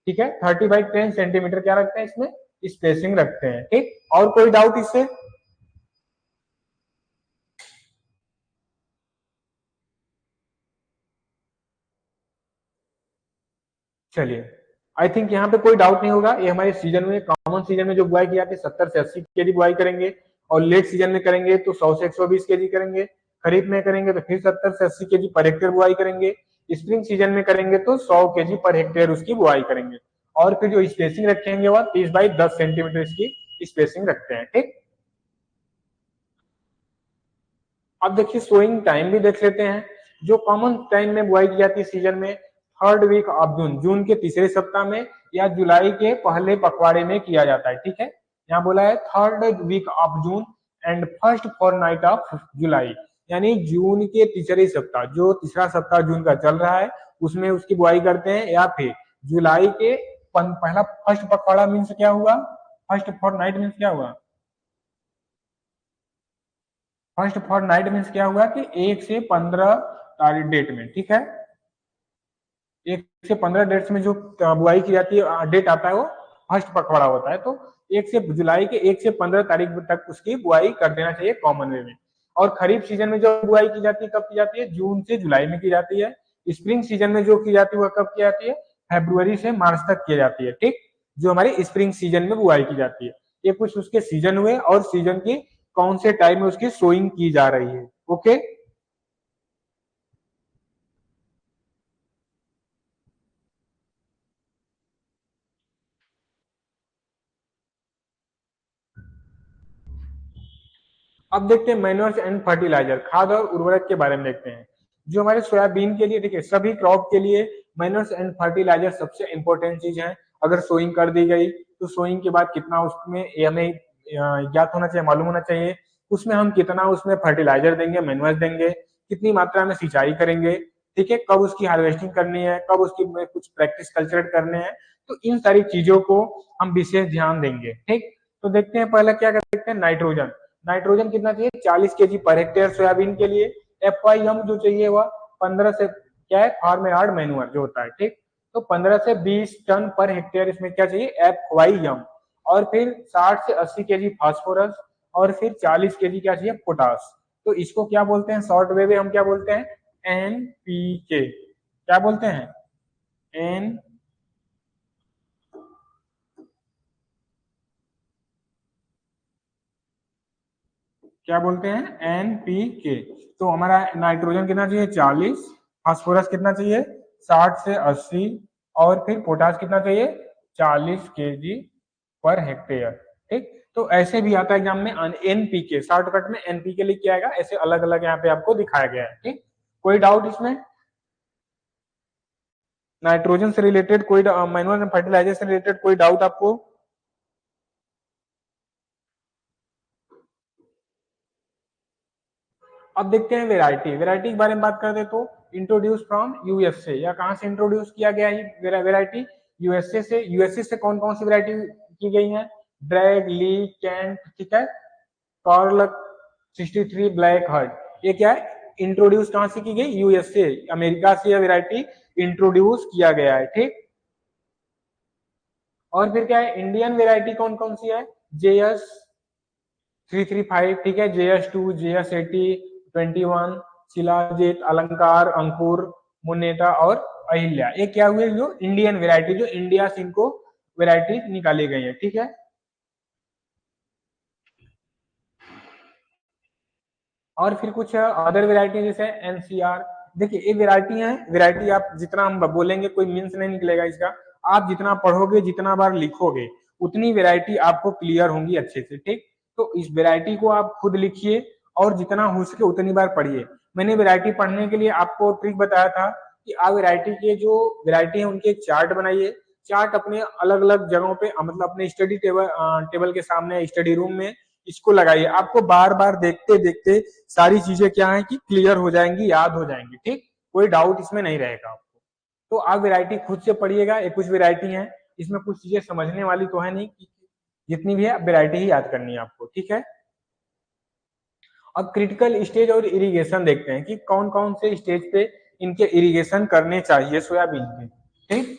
ठीक है, 30/10 सेंटीमीटर क्या रखते हैं इसमें स्पेसिंग रखते हैं। ठीक, और कोई डाउट इससे, चलिए आई थिंक यहाँ पे कोई डाउट नहीं होगा। ये हमारे सीजन में कॉमन सीजन में जो बुआई की जाती है 70 से 80 केजी बुआई करेंगे, और लेट सीजन में करेंगे तो 100 से 120 केजी करेंगे, खरीफ में करेंगे तो फिर 70 से 80 केजी पर हेक्टेयर बुआई करेंगे, स्प्रिंग सीजन में करेंगे तो 100 केजी पर हेक्टेयर उसकी बुआई करेंगे। और फिर जो स्पेसिंग रखेंगे वह 30/10 सेंटीमीटर इसकी स्पेसिंग रखते हैं। ठीक, अब देखिए सोइंग टाइम भी देख लेते हैं। जो कॉमन टाइम में बुआई की जाती है सीजन में 3rd वीक ऑफ जून, जून के तीसरे सप्ताह में या जुलाई के पहले पखवाड़े में किया जाता है। ठीक है, यहाँ बोला है 3rd week of June and first fortnight of July, यानी जून के तीसरे सप्ताह, जो तीसरा सप्ताह जून का चल रहा है उसमें उसकी बुआई करते हैं, या फिर जुलाई के पहला फर्स्ट पखवाड़ा मीन्स क्या हुआ, फर्स्ट फोरनाइट मीन्स क्या हुआ, फर्स्ट फॉरनाइट मीन्स क्या हुआ कि 1 से 15 डेट में, ठीक है, 1 से 15 डेट्स में जो बुआई की जाती है, डेट आता है वो फर्स्ट पखवाड़ा होता है। तो जुलाई के 1 से 15 तारीख तक उसकी बुआई कर देना चाहिए कॉमन वे में। और खरीफ सीजन में जो बुआई की जाती है कब की जाती है, जून से जुलाई में की जाती है। स्प्रिंग सीजन में जो की जाती है वह कब की जाती है, फरवरी से मार्च तक की जाती है, ठीक, जो हमारी स्प्रिंग सीजन में बुआई की जाती है। ये कुछ उसके सीजन हुए और सीजन की कौन से टाइम में उसकी सोइंग की जा रही है। ओके, अब देखते हैं मैन्योर्स एंड फर्टिलाइजर, खाद और उर्वरक के बारे में देखते हैं। जो हमारे सोयाबीन के लिए, देखिए सभी क्रॉप के लिए मैन्योर्स एंड फर्टिलाइजर सबसे इंपॉर्टेंट चीज है। अगर सोइंग कर दी गई तो सोइंग के बाद कितना उसमें हमें ज्ञात होना चाहिए, मालूम होना चाहिए उसमें हम कितना उसमें फर्टिलाइजर देंगे, मैन्योर्स देंगे, कितनी मात्रा में सिंचाई करेंगे, ठीक है, कब उसकी हार्वेस्टिंग करनी है, कब उसकी कुछ प्रैक्टिस कल्चर करने हैं। तो इन सारी चीजों को हम विशेष ध्यान देंगे, ठीक। तो देखते हैं पहले क्या कर सकते हैं, नाइट्रोजन। नाइट्रोजन कितना चाहिए, 40 kg पर हेक्टेयर सोयाबीन के लिए। FYM जो चाहिए वह 15 से, क्या है, फार्म यार्ड मैन्योर जो होता है, ठीक। तो 15 से 20 टन पर हेक्टेयर इसमें क्या चाहिए, FYM। और फिर 60 से 80 kg फास्फोरस, और फिर 40 kg क्या चाहिए, पोटास। तो इसको क्या बोलते हैं, शॉर्ट वे में हम क्या बोलते हैं, NPK। क्या बोलते हैं, एन, क्या बोलते हैं, NPK। तो हमारा नाइट्रोजन कितना चाहिए, 40, फास्फोरस कितना चाहिए, 60 से 80, और फिर पोटास कितना चाहिए, 40 kg पर हेक्टेयर, ठीक। तो ऐसे भी आता है एग्जाम में NPK, शॉर्टकट में NPK लिख के आएगा, ऐसे अलग अलग यहाँ पे आपको दिखाया गया है, ठीक। कोई डाउट इसमें, नाइट्रोजन से रिलेटेड कोई, मैनुअल फर्टिलाइजर से रिलेटेड कोई डाउट आपको। अब देखते हैं वेराइटी, वेराइटी के बारे में बात करते तो इंट्रोड्यूस फ्रॉम यूएसए, या कहां से इंट्रोड्यूस किया गया है वेराइटी, यूएसए से। यूएसए से कौन कौन सी वेराइटी की गई है, ड्रैग, ली, कैंट, ठीक है, कार्ल 63, ब्लैक हर्ट। ये क्या है, इंट्रोड्यूस कहां से की गई, यूएसए, अमेरिका से यह वेराइटी इंट्रोड्यूस किया गया है, ठीक। और फिर क्या है, इंडियन वेराइटी कौन कौन सी है, JS 335, ठीक है, JS2, JS80, 21, शिलाजीत, अलंकार, अंकुर, मुन्नेटा और अहिल्या। ये क्या हुए, जो इंडियन वेराइटी, जो इंडिया से इनको वेराइटी निकाली गई है, ठीक है। और फिर कुछ अदर वेराइटी जैसे NCR। देखिए ये वेराइटी है, वेराइटी आप जितना हम बोलेंगे कोई मीन्स नहीं निकलेगा इसका। आप जितना पढ़ोगे, जितना बार लिखोगे, उतनी वेराइटी आपको क्लियर होंगी अच्छे से, ठीक। तो इस वेराइटी को आप खुद लिखिए और जितना हो सके उतनी बार पढ़िए। मैंने वेराइटी पढ़ने के लिए आपको ट्रिक बताया था कि आप वेराइटी के जो वेराइटी है उनके चार्ट बनाइए। चार्ट अपने अलग अलग जगहों पे, मतलब अपने स्टडी टेबल के सामने, स्टडी रूम में इसको लगाइए। आपको बार बार देखते देखते सारी चीजें क्या है कि क्लियर हो जाएंगी, याद हो जाएंगी, ठीक। कोई डाउट इसमें नहीं रहेगा आपको। तो आप वेराइटी खुद से पढ़िएगा, ये कुछ वेराइटी है, इसमें कुछ चीजें समझने वाली तो है नहीं, जितनी भी है वेराइटी ही याद करनी है आपको, ठीक है। अब क्रिटिकल स्टेज और इरिगेशन देखते हैं कि कौन कौन से स्टेज पे इनके इरिगेशन करने चाहिए सोयाबीन के, ठीक।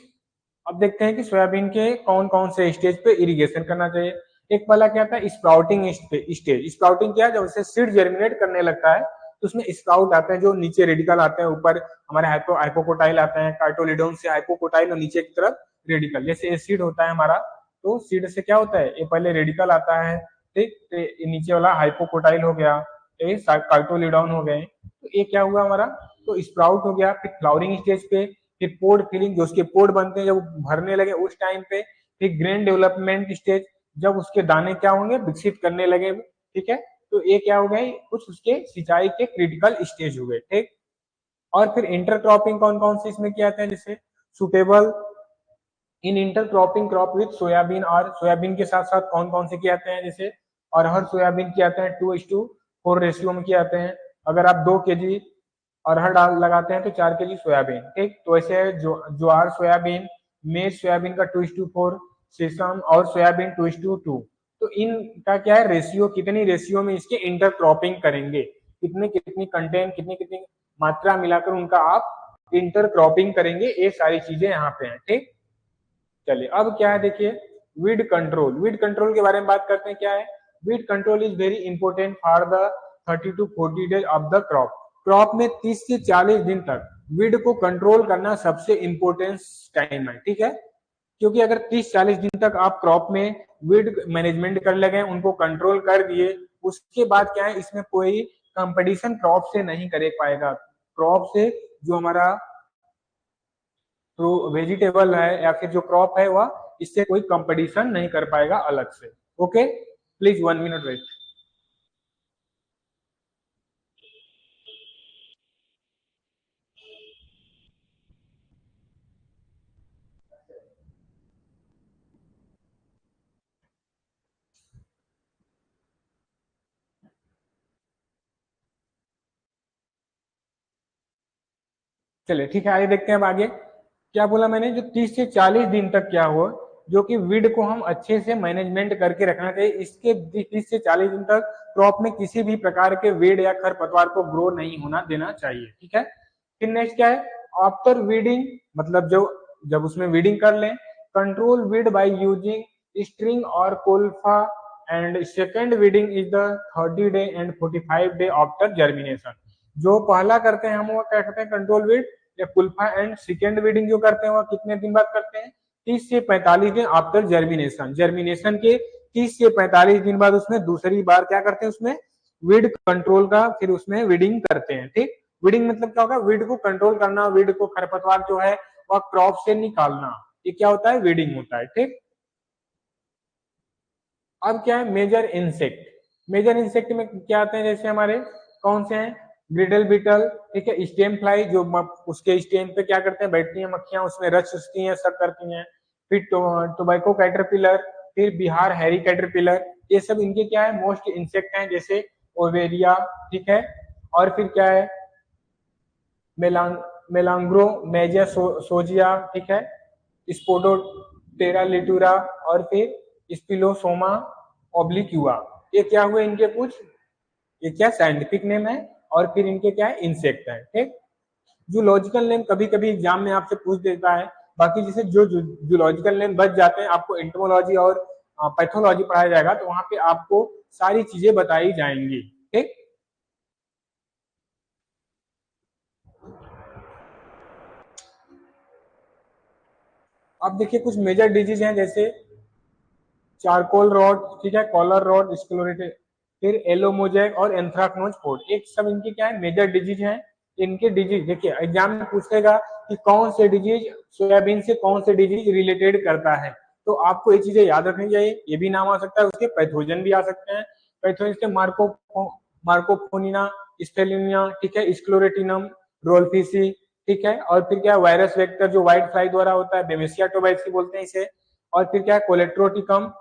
अब देखते हैं कि सोयाबीन के कौन कौन से स्टेज पे इरिगेशन करना चाहिए। एक पहला क्या था, स्प्राउटिंग स्टेज। स्प्राउटिंग क्या है, जब उसे सीड जर्मिनेट करने लगता है तो उसमें स्प्राउट आते हैं, जो नीचे रेडिकल आते हैं, ऊपर हमारे हाइपोकोटाइल आते हैं, कार्टोलिडोन से हाइपोकोटाइल, और नीचे की तरफ रेडिकल। जैसे ये सीड होता है हमारा, तो सीड से क्या होता है, ये पहले रेडिकल आता है, ठीक, तो ये नीचे वाला हाइपोकोटाइल हो गया, ये कार्टोलिडोन हो गए, तो ये क्या हुआ हमारा, तो स्प्राउट हो गया। फिर फ्लावरिंग स्टेज पे, फिर पोड फिलिंग, जो उसके पोड बनते हैं जब भरने लगे उस टाइम पे। फिर ग्रेन डेवलपमेंट स्टेज, जब उसके दाने क्या होंगे, विकसित करने लगे, ठीक है। तो ये क्या हो गए, कुछ उसके सिंचाई के क्रिटिकल स्टेज हुए, ठीक। और फिर इंटरक्रॉपिंग कौन कौन से इसमें किया जाता है, जैसे suitable in intercropping crop with soybean, और सोयाबीन के साथ साथ कौन कौन से किए जाते हैं, जैसे अरहर सोयाबीन किए जाते हैं 2:4 रेशियो में किए जाते हैं। अगर आप 2 kg अरहर डाल लगाते हैं तो 4 kg सोयाबीन, ठीक। तो ऐसे ज्वार सोयाबीन, मेज सोयाबीन का 2:4, सेसम और सोयाबीन 2:2। तो इनका क्या है रेशियो, कितनी रेशियो में इसके इंटरक्रॉपिंग करेंगे, कितनी कितनी कंटेंट, कितनी कितनी मात्रा मिलाकर उनका आप इंटरक्रॉपिंग करेंगे, ये सारी चीजें यहाँ पे हैं। ठीक, चलिए अब क्या है देखिए, वीड कंट्रोल। वीड कंट्रोल के बारे में बात करते हैं। क्या है weed control? Is very important for the 30 to 40 days of the crop. Crop में 30 से 40 दिन तक वीड को कंट्रोल करना सबसे इंपॉर्टेंट टाइम है। ठीक है, क्योंकि अगर 30-40 दिन तक आप क्रॉप में वीड मैनेजमेंट कर लगे, उनको कंट्रोल कर दिए, उसके बाद क्या है इसमें कोई कंपटीशन क्रॉप से नहीं कर पाएगा। क्रॉप से जो हमारा तो वेजिटेबल है या फिर जो क्रॉप है वह इससे कोई कंपटीशन नहीं कर पाएगा अलग से। Okay, please 1 minute wait. चलिए ठीक है, आगे देखते हैं। अब आगे क्या बोला मैंने, जो 30 से 40 दिन तक क्या हो, जो कि वीड को हम अच्छे से मैनेजमेंट करके रखना चाहिए। इसके 30 से 40 दिन तक क्रॉप में किसी भी प्रकार के वीड या खरपतवार को ग्रो नहीं होना देना चाहिए। ठीक है, फिर नेक्स्ट क्या है, आफ्टर वीडिंग, मतलब जो जब उसमें वीडिंग कर लें, control weed by using string और कोल्फा, and second weeding is the 30 day and 45 day after germination. जो पहला करते हैं हम वो क्या करते हैं कंट्रोल वीड या कुल्फा, एंड सेकेंड वीडिंग जो करते हैं वो कितने दिन बाद करते हैं, 30 से 45 दिन आफ्टर जर्मिनेशन। जर्मिनेशन के 30 से 45 दिन बाद उसमें दूसरी बार क्या करते हैं, उसमें वीड कंट्रोल का फिर उसमें वीडिंग करते हैं। ठीक, वीडिंग मतलब क्या होगा, वीड को कंट्रोल करना, वीड को खरपतवार जो है वह क्रॉप से निकालना, ये क्या होता है, वीडिंग होता है। ठीक, अब क्या है मेजर इंसेक्ट। मेजर इंसेक्ट में क्या आते हैं, जैसे हमारे कौन से हैं, ग्रिडल बीटल, ठीक है, स्टेम फ्लाई, जो उसके स्टेम पे क्या करते हैं बैठती हैं मक्खियां, उसमें रच चुसती हैं, सब करती हैं। फिर टोबैको कैटरपिलर, फिर बिहार हैरी कैटरपिलर, ये सब इनके क्या है मोस्ट इंसेक्ट हैं, जैसे ओवेरिया। ठीक है, और फिर क्या है मेलांग मेलांग्रो मेजिया सोजिया, ठीक है, स्पोडोटेरा लिटूरा, और फिर स्पिलोसोमा ओब्लिक्यूआ। ये क्या हुए इनके कुछ, ये क्या साइंटिफिक नेम है, और फिर इनके क्या है इंसेक्ट है। ठीक, जूलॉजिकल नेम कभी कभी एग्जाम में आपसे पूछ देता है, बाकी जैसे जो जूलॉजिकल नेम बच जाते हैं, आपको एंटोमोलॉजी और पैथोलॉजी पढ़ाया जाएगा तो वहां पे आपको सारी चीजें बताई जाएंगी। ठीक, अब देखिए कुछ मेजर डिजीज हैं, जैसे चारकोल रॉड, ठीक है, कॉलर रॉड, स्क्लोरेटेड, फिर एलोमोजैक और एंथ्राक्नोज पोर्ट, एक सब इनके क्या है मेजर डिजीज हैं। इनके डिजीज देखिए एग्जाम में पूछेगा कि कौन से डिजीज सोयाबीन से कौन से डिजीज रिलेटेड करता है, तो आपको ये चीजें याद रखनी चाहिए। ये भी नाम आ सकता है, उसके पैथोजन भी आ सकते हैं। पैथोजन के मार्कोफोनिना, स्टेलिनिया, ठीक है, स्क्लोरेटिनम, रोल्फिसी, ठीक है, और फिर क्या वायरस वेक्टर जो व्हाइट फ्लाई द्वारा होता है, बेमेसिया टोबैक्सी बोलते हैं इसे, और फिर क्या कोलेट्रोटिकम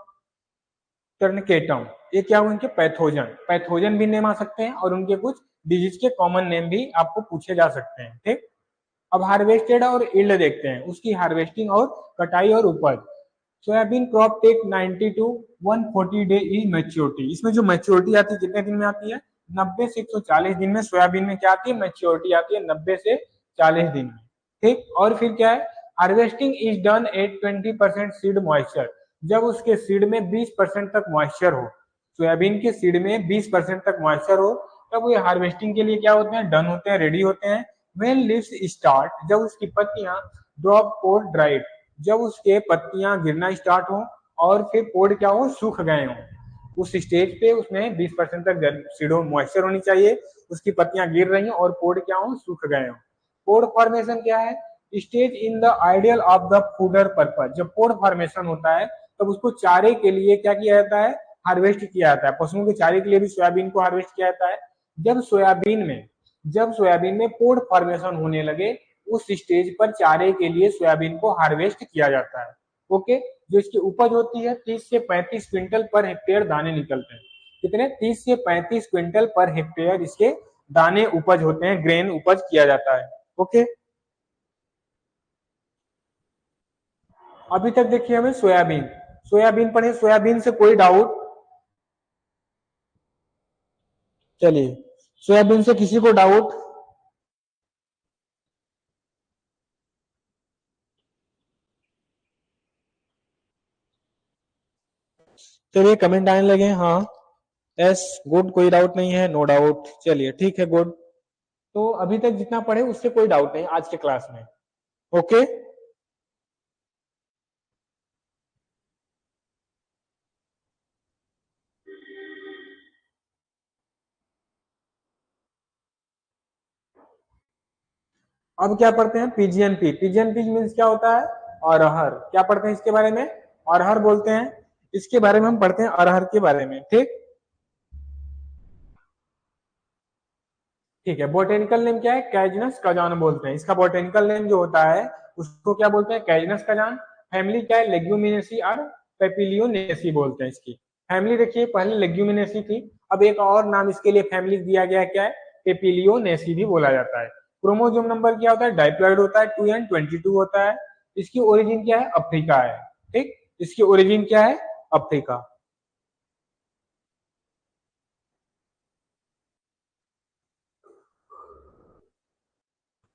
टर्निकेटम, ये क्या हुए इनके पैथोजन। पैथोजन भी नेम आ सकते हैं और उनके कुछ डिजीज के कॉमन नेम भी आपको पूछे जा सकते हैं। ठीक, अब हार्वेस्टेड और इल्ड देखते हैं, उसकी हार्वेस्टिंग और कटाई और उपज। Soybean crop take 90 to 140 day is maturity. इसमें जो मैच्योरिटी आती है कितने दिन में आती है, 90 से 140 दिन में सोयाबीन में क्या आती है मैच्योरिटी आती है, 90 से 40 दिन में। ठीक, और फिर क्या है harvesting is done at 20% seed moisture. जब उसके सीड में 20% तक मॉइस्चर हो, सोयाबीन के सीड में 20% तक मॉइस्चर हो, तब ये हार्वेस्टिंग के लिए क्या होते हैं डन होते हैं, रेडी होते हैं। व्हेन लीव्स स्टार्ट, जब उसकी पत्तियां ड्रॉप और ड्राइड, जब उसके पत्तियां गिरना स्टार्ट हो और फिर पोड क्या हो सूख गए हो, उस स्टेज पे उसमें 20% तक सीडो मॉइस्चर होनी चाहिए, उसकी पत्तियां गिर रही हैं और पोड क्या हो सूख गए हो। पोड फॉर्मेशन क्या है, stage in the ideal of the fodder purpose. जब पोड फॉर्मेशन होता है तब उसको चारे के लिए क्या किया जाता है हार्वेस्ट किया जाता है, पशुओं के चारे के लिए भी सोयाबीन को हार्वेस्ट किया जाता है। जब सोयाबीन में जब सोयाबीन में पोड फॉर्मेशन होने लगे, उस स्टेज पर चारे के लिए सोयाबीन को हार्वेस्ट किया जाता है। ओके, जो इसकी उपज होती है 30 से 35 क्विंटल पर हेक्टेयर दाने निकलते हैं। कितने, 30 से 35 क्विंटल पर हेक्टेयर इसके दाने उपज होते हैं, ग्रेन उपज किया जाता है। ओके, अभी तक देखिए हमें सोयाबीन, सोयाबीन पढ़े, सोयाबीन से कोई डाउट, चलिए, सोयाबीन से किसी को डाउट? चलिए कमेंट आने लगे, हाँ। यस, गुड, कोई डाउट नहीं है, नो डाउट। चलिए ठीक है, गुड। तो अभी तक जितना पढ़े उससे कोई डाउट नहीं आज के क्लास में। ओके। अब क्या पढ़ते हैं? पीजीएनपी। पीजीएनपी मीन्स क्या होता है? अरहर। क्या पढ़ते हैं इसके बारे में? अरहर बोलते हैं। इसके बारे में हम पढ़ते हैं, अरहर के बारे में, ठीक। ठीक है, बोटेनिकल नेम क्या है? कैजनस कजान बोलते हैं इसका। बोटेनिकल नेम जो होता है उसको क्या बोलते हैं? कैजनस कजान। फैमिली क्या है? लेग्यूमिनेसी और पेपिलियोनेसी बोलते हैं इसकी। फैमिली देखिए, पहले लेग्यूमिनेसी थी, अब एक और नाम इसके लिए फैमिली दिया गया है, क्या है? पेपिलियोनेसी भी बोला जाता है। क्रोमोजोम नंबर क्या होता है? डाइप्लॉइड होता है, 2n22 होता है। इसकी ओरिजिन क्या है? अफ्रीका है, ठीक। इसकी ओरिजिन क्या है? अफ्रीका।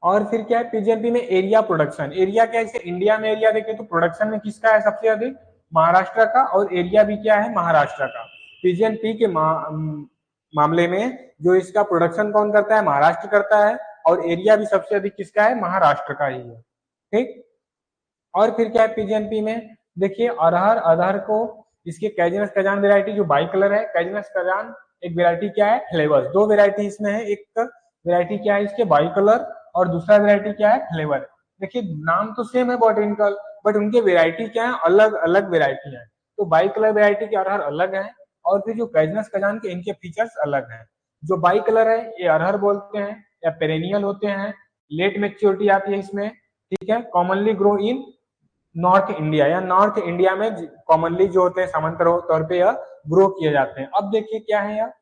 और फिर क्या है पीजीएनपी में? Area production. एरिया क्या है? जैसे इंडिया में एरिया देखें तो प्रोडक्शन में किसका है सबसे अधिक? महाराष्ट्र का। और एरिया भी क्या है? महाराष्ट्र का। पीजीएनपी के मामले में जो इसका प्रोडक्शन कौन करता है? महाराष्ट्र करता है। और एरिया भी सबसे अधिक किसका है? महाराष्ट्र का ही है, ठीक। और फिर क्या है पीजीएनपी में? देखिए, अरहर, अरहर को इसके कैजनस कजान वेराइटी जो बाई कलर है, कैजनस कजान एक वेराइटी क्या है? फ्लेवर्स। दो वेराइटी इसमें है, एक वेराइटी क्या है इसके? By colour. और दूसरा वेराइटी क्या है? फ्लेवर। देखिए, नाम तो सेम है बॉटेनिकल, बट उनके वेराइटी क्या है? अलग अलग वेराइटी है। तो बाई कलर वेराइटी के अरहर अलग है, और फिर जो कैजनस कजान के इनके फीचर्स अलग है। जो बाई कलर है ये अरहर बोलते हैं या पेरेनियल होते हैं। लेट मेच्योरिटी आती है इसमें, ठीक है। Commonly grow in north India, या नॉर्थ इंडिया में कॉमनली जो होते हैं सामान्य तौर पे यह ग्रो किए जाते हैं। अब देखिए क्या है यह,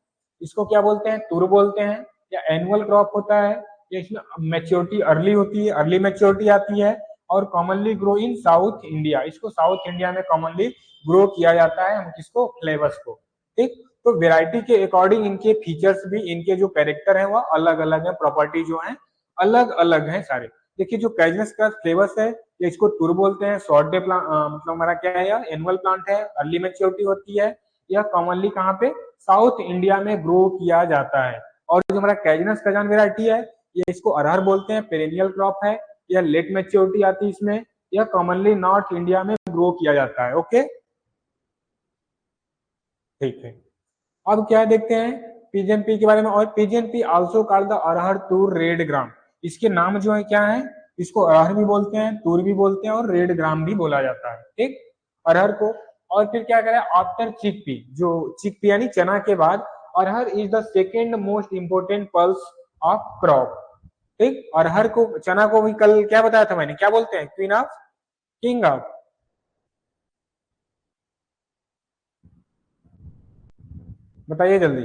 इसको क्या बोलते हैं? तुर बोलते हैं, या एनुअल क्रॉप होता है, या इसमें मेच्योरिटी अर्ली होती है, अर्ली मेच्योरिटी आती है। और commonly grow in south India, इसको साउथ इंडिया में कॉमनली ग्रो किया जाता है। हम किसको? फ्लेवर्स को, ठीक। तो वेराइटी के अकॉर्डिंग इनके फीचर्स भी, इनके जो कैरेक्टर है वह अलग अलग है, प्रॉपर्टी जो है अलग अलग है सारे। देखिए, जो कैजनस का फ्लेवर्स है ये इसको तुर बोलते हैं। शॉर्ट डे प्लांट, मतलब हमारा क्या है? यह एनुअल प्लांट है, अर्ली मेच्योरिटी होती है। यह कॉमनली कहाँ पे? साउथ इंडिया में ग्रो किया जाता है। और जो हमारा कैजनस कजान वेराइटी है, ये इसको अरहर बोलते हैं, पेरेनियल क्रॉप है। यह लेट मेच्योरिटी आती है इसमें। यह कॉमनली नॉर्थ इंडिया में ग्रो किया जाता है, ओके, ठीक है। अब क्या देखते हैं पीजीएनपी के बारे में। और pigeon pea also called the arhar tur red gram. इसके नाम जो है क्या है? इसको अरहर भी बोलते हैं, तूर भी बोलते हैं, और रेड ग्राम भी बोला जाता है, ठीक, अरहर को। और फिर क्या करें? आफ्टर चिकपी, जो चिकपी यानी चना के बाद, arhar is the second most important pulse of crop, ठीक। अरहर को, चना को भी कल क्या बताया था मैंने? क्या बोलते हैं? Queen of, king of. बताइए जल्दी।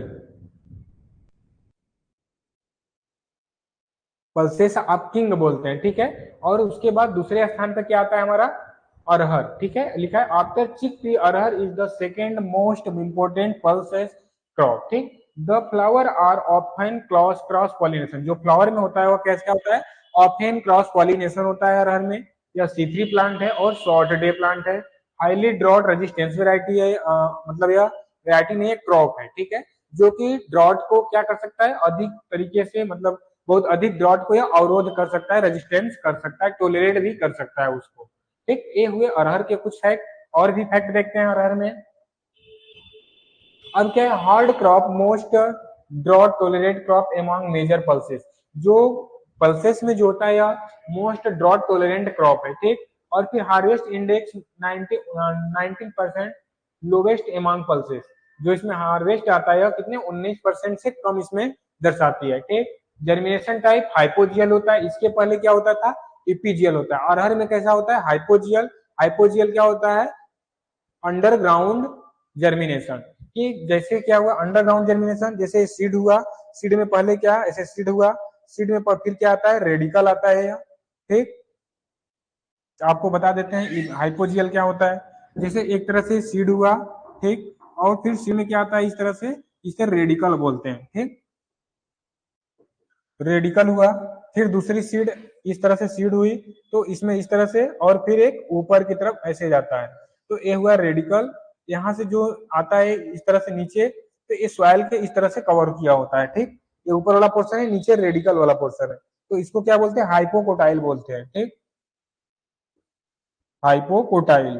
पल्सेस आप किंग बोलते हैं, ठीक है। और उसके बाद दूसरे स्थान पर क्या आता है हमारा? अरहर, ठीक है। लिखा है after chickpea arhar is the second most important pulses crop, ठीक। The flower are often cross cross pollination. जो फ्लावर में होता है वो कैसे होता है? ऑफन क्रॉस पॉलिनेशन होता है अरहर में। यह C3 प्लांट है और शॉर्ट डे प्लांट है। हाईली ड्रॉट रेजिस्टेंस वेराइटी है, मतलब यह वेराइटी नहीं है, क्रॉप है, ठीक है। जो कि ड्रॉट को क्या कर सकता है? अधिक तरीके से, मतलब बहुत अधिक ड्रॉट को यह अवरोध कर सकता है, रेजिस्टेंस कर सकता है, टोलरेट भी कर सकता है उसको, ठीक। ये हुए अरहर के कुछ फैक्ट। और भी फैक्ट देखते हैं अरहर में। अब क्या है? Hard crop, most drought tolerate crop among major pulses. जो पल्सेस में जो होता है यह मोस्ट ड्रॉट टोलरेंट क्रॉप है, ठीक। और फिर harvest index 19% lowest among pulses. जो इसमें हार्वेस्ट आता है कितने? 19% से कम इसमें दर्शाती है, ठीक। जर्मिनेशन टाइप हाइपोजियल होता है। इसके पहले क्या होता था? इपीजियल होता है। अरहर में कैसा होता है? हाइपोजियल। हाइपोजियल क्या होता है? Underground germination. कि जैसे क्या हुआ? अंडरग्राउंड जर्मिनेशन, जैसे सीड हुआ, सीड में पहले क्या? ऐसे सीड हुआ, सीड में फिर क्या आता है? रेडिकल आता है, ठीक। आपको बता देते हैं हाइपोजियल क्या होता है। जैसे एक तरह से सीड हुआ, ठीक, और फिर सीड में क्या आता है? इस तरह से, इसे रेडिकल बोलते हैं, ठीक। रेडिकल हुआ, फिर दूसरी सीड इस तरह से सीड हुई, तो इसमें इस तरह से, और फिर एक ऊपर की तरफ ऐसे जाता है, तो ये हुआ रेडिकल। यहाँ से जो आता है इस तरह से नीचे, तो ये सॉइल के इस तरह से कवर किया होता है, ठीक। ये ऊपर वाला पोर्शन है, नीचे रेडिकल वाला पोर्शन है, तो इसको क्या बोलते हैं, हाइपोकोटाइल बोलते हैं, ठीक। हाइपोकोटाइल,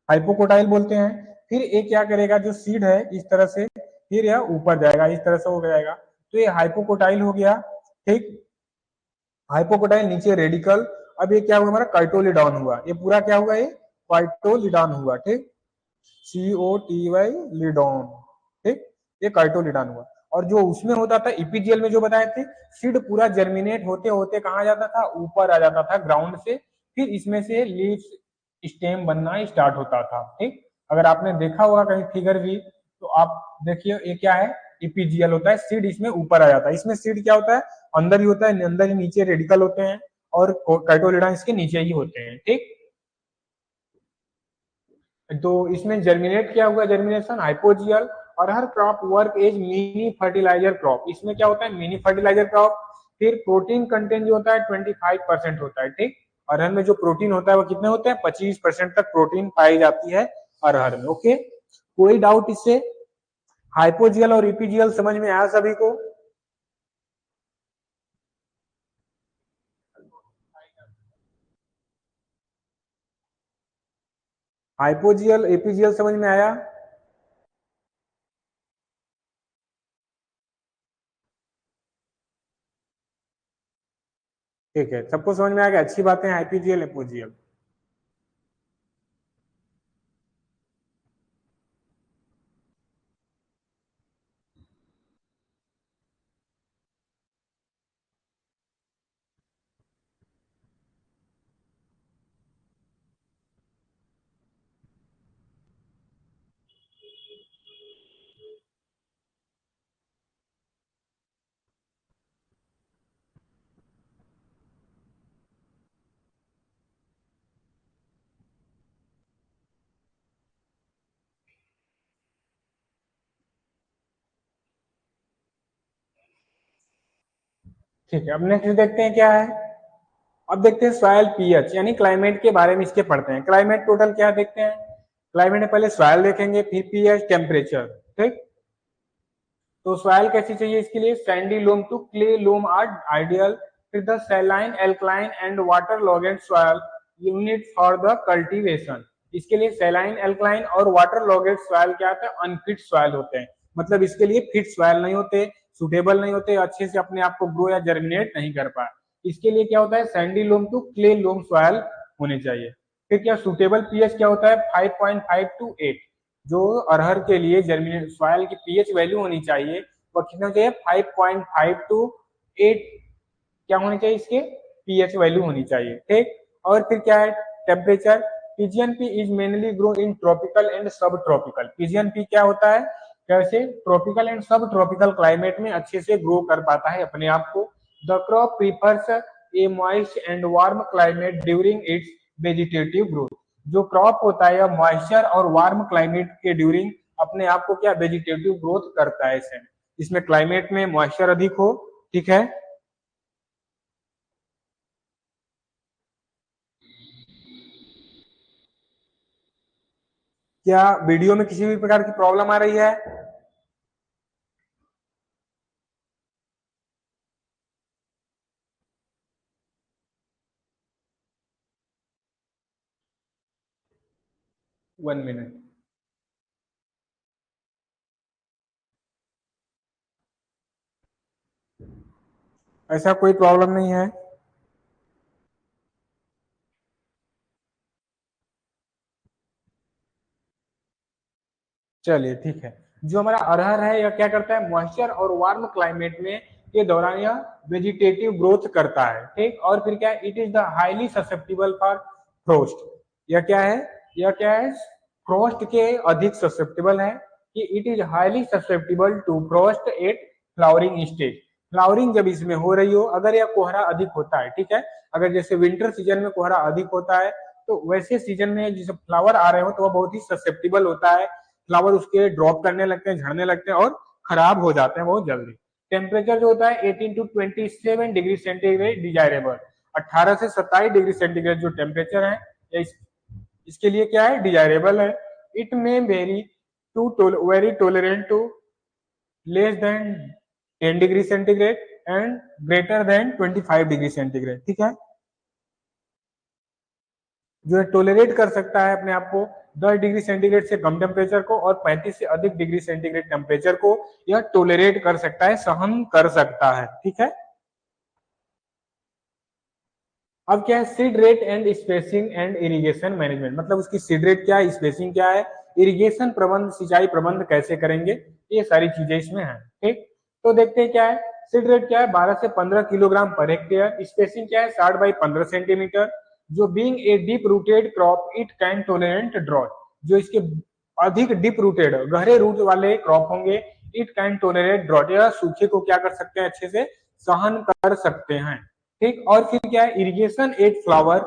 हाइपोकोटाइल बोलते हैं। फिर ये क्या करेगा, जो सीड है इस तरह से, फिर यह ऊपर जाएगा, इस तरह से हो जाएगा, तो ये हाइपोकोटाइल हो गया, ठीक। हाइपोकोटाइल नीचे रेडिकल। अब ये क्या हुआ हमारा, काइटोलिडॉन हुआ, ये पूरा क्या हुआ, ये काइटोलिडॉन हुआ, ठीक। COTY लिडॉन, ठीक। ये काइटोलिडॉन हुआ। और जो उसमें होता था इपीजियल में जो बताए थे, सीड पूरा जर्मिनेट होते होते कहा जाता था, ऊपर आ जाता था ग्राउंड से, फिर इसमें से लीव्स स्टेम बनना स्टार्ट होता था, ठीक। अगर आपने देखा होगा कहीं फिगर भी, तो आप देखिए ये क्या है, इपीजियल होता है, सीड इसमें ऊपर आ जाता है। इसमें सीड क्या होता है, अंदर ही होता है, अंदर ही नीचे रेडिकल होते हैं, और काइटोलिडॉन इसके नीचे ही होते हैं, ठीक। तो इसमें जर्मिनेट क्या हुआ, जर्मिनेशन हाइपोजियल। और हर crop work as mini fertiliser crop, इसमें क्या होता है, मिनी फर्टिलाइजर क्रॉप। फिर प्रोटीन कंटेंट जो होता है 25% होता है, ठीक। अरहर में जो प्रोटीन होता है वो कितने होते हैं, 25% तक प्रोटीन पाई जाती है अरहर में, ओके। कोई डाउट इससे, हाइपोजियल और इपीजियल समझ में आया सभी को। हाइपोजियल एपीजियल समझ में आया। ठीक है, सबको समझ में आ गया, अच्छी बात है, हाइपोजियल एपोजियल। ठीक है, अब नेक्स्ट देखते हैं क्या है। अब देखते हैं सॉइल पीएच, यानी क्लाइमेट के बारे में इसके पढ़ते हैं। क्लाइमेट टोटल क्या देखते हैं, क्लाइमेट में पहले सॉइल देखेंगे, फिर पीएच, टेम्परेचर, ठीक। तो सॉइल कैसी चाहिए इसके लिए, sandy loam to clay loam are ideal. फिर the saline alkaline and waterlogged soil unfit for the cultivation. इसके लिए सैलाइन एल्कलाइन और वाटर लॉगेड सॉइल क्या होता है, अनफिट सॉइल होते हैं, मतलब इसके लिए फिट सॉइल नहीं होते, सुटेबल नहीं होते, अच्छे से अपने आप को ग्रो या जर्मिनेट नहीं कर पाए। इसके लिए क्या होता है, sandy loam to clay loam soil होने चाहिए। फिर क्या सुटेबल पीएच क्या होता है, 5.5 to 8। जो अरहर के लिए जर्मिनेट सॉइल की पीएच वैल्यू होनी चाहिए वो कितना चाहिए, 5.5 to 8 क्या होनी चाहिए, इसके पीएच वैल्यू होनी चाहिए, ठीक। और फिर क्या है, temperature. Pigeon pea is mainly grow in tropical and subtropical. Pigeon pea क्या होता है, कैसे tropical and subtropical climate में अच्छे से ग्रो कर पाता है अपने आप को। The crop prefers A moist and warm climate during its vegetative growth. जो क्रॉप होता है यह मॉइस्चर और वार्म क्लाइमेट के ड्यूरिंग अपने आप को क्या वेजिटेटिव ग्रोथ करता है, इसमें इसमें क्लाइमेट में मॉइस्चर अधिक हो, ठीक है। क्या वीडियो में किसी भी प्रकार की प्रॉब्लम आ रही है, 1 मिनट। ऐसा कोई प्रॉब्लम नहीं है। चलिए ठीक है, जो हमारा अरहर है यह क्या करता है, मॉइस्चर और वार्म क्लाइमेट में के दौरान यह वेजिटेटिव ग्रोथ करता है, ठीक। और फिर क्या है, it is the highly susceptible for frost. यह क्या है, यह क्या है, फ्रोस्ट के अधिक ससेप्टिबल है, कि it is highly susceptible to frost at flowering stage. Flowering जब इसमें हो रही हो, अगर यह कोहरा अधिक होता है, ठीक है, अगर जैसे विंटर सीजन में कोहरा अधिक होता है, तो वैसे सीजन में जिसे फ्लावर आ रहे हो तो वह बहुत ही ससेप्टिबल होता है, फ्लावर उसके ड्रॉप करने लगते हैं, झड़ने लगते हैं और खराब हो जाते हैं बहुत जल्दी। टेम्परेचर जो होता है 18 टू 27 डिग्री सेंटीग्रेड डिजायरेबल, 18 से 27 डिग्री सेंटीग्रेड जो टेम्परेचर है इसके लिए क्या है, डिजायरेबल है। It may very to very tolerant to less than 10 degree centigrade and greater than 25 degree centigrade, ठीक है। जो है टोलरेट कर सकता है अपने आप को 10 डिग्री सेंटीग्रेड से कम टेम्परेचर को, और 35 से अधिक डिग्री सेंटीग्रेड टेम्परेचर को यह टोलरेट कर सकता है, सहन कर सकता है, ठीक है। अब क्या है, seed rate and spacing and irrigation management, मतलब उसकी सीड रेट क्या है, स्पेसिंग क्या है, इरिगेशन प्रबंध, सिंचाई प्रबंध कैसे करेंगे, ये सारी चीजें इसमें है, ठीक। तो देखते हैं क्या है, सीड रेट क्या है, 12 से 15 किलोग्राम पर हेक्टेयर, स्पेसिंग क्या है 60 बाई 15 सेंटीमीटर, जो being a deep rooted crop it can tolerate drought, जो इसके अधिक डीप रूटेड गहरे रूट वाले क्रॉप होंगे, इट कैन टॉलरेट ड्रॉट, या सूखे को क्या कर सकते हैं, अच्छे से सहन कर सकते हैं, ठीक। और फिर क्या है, इरिगेशन एट फ्लावर,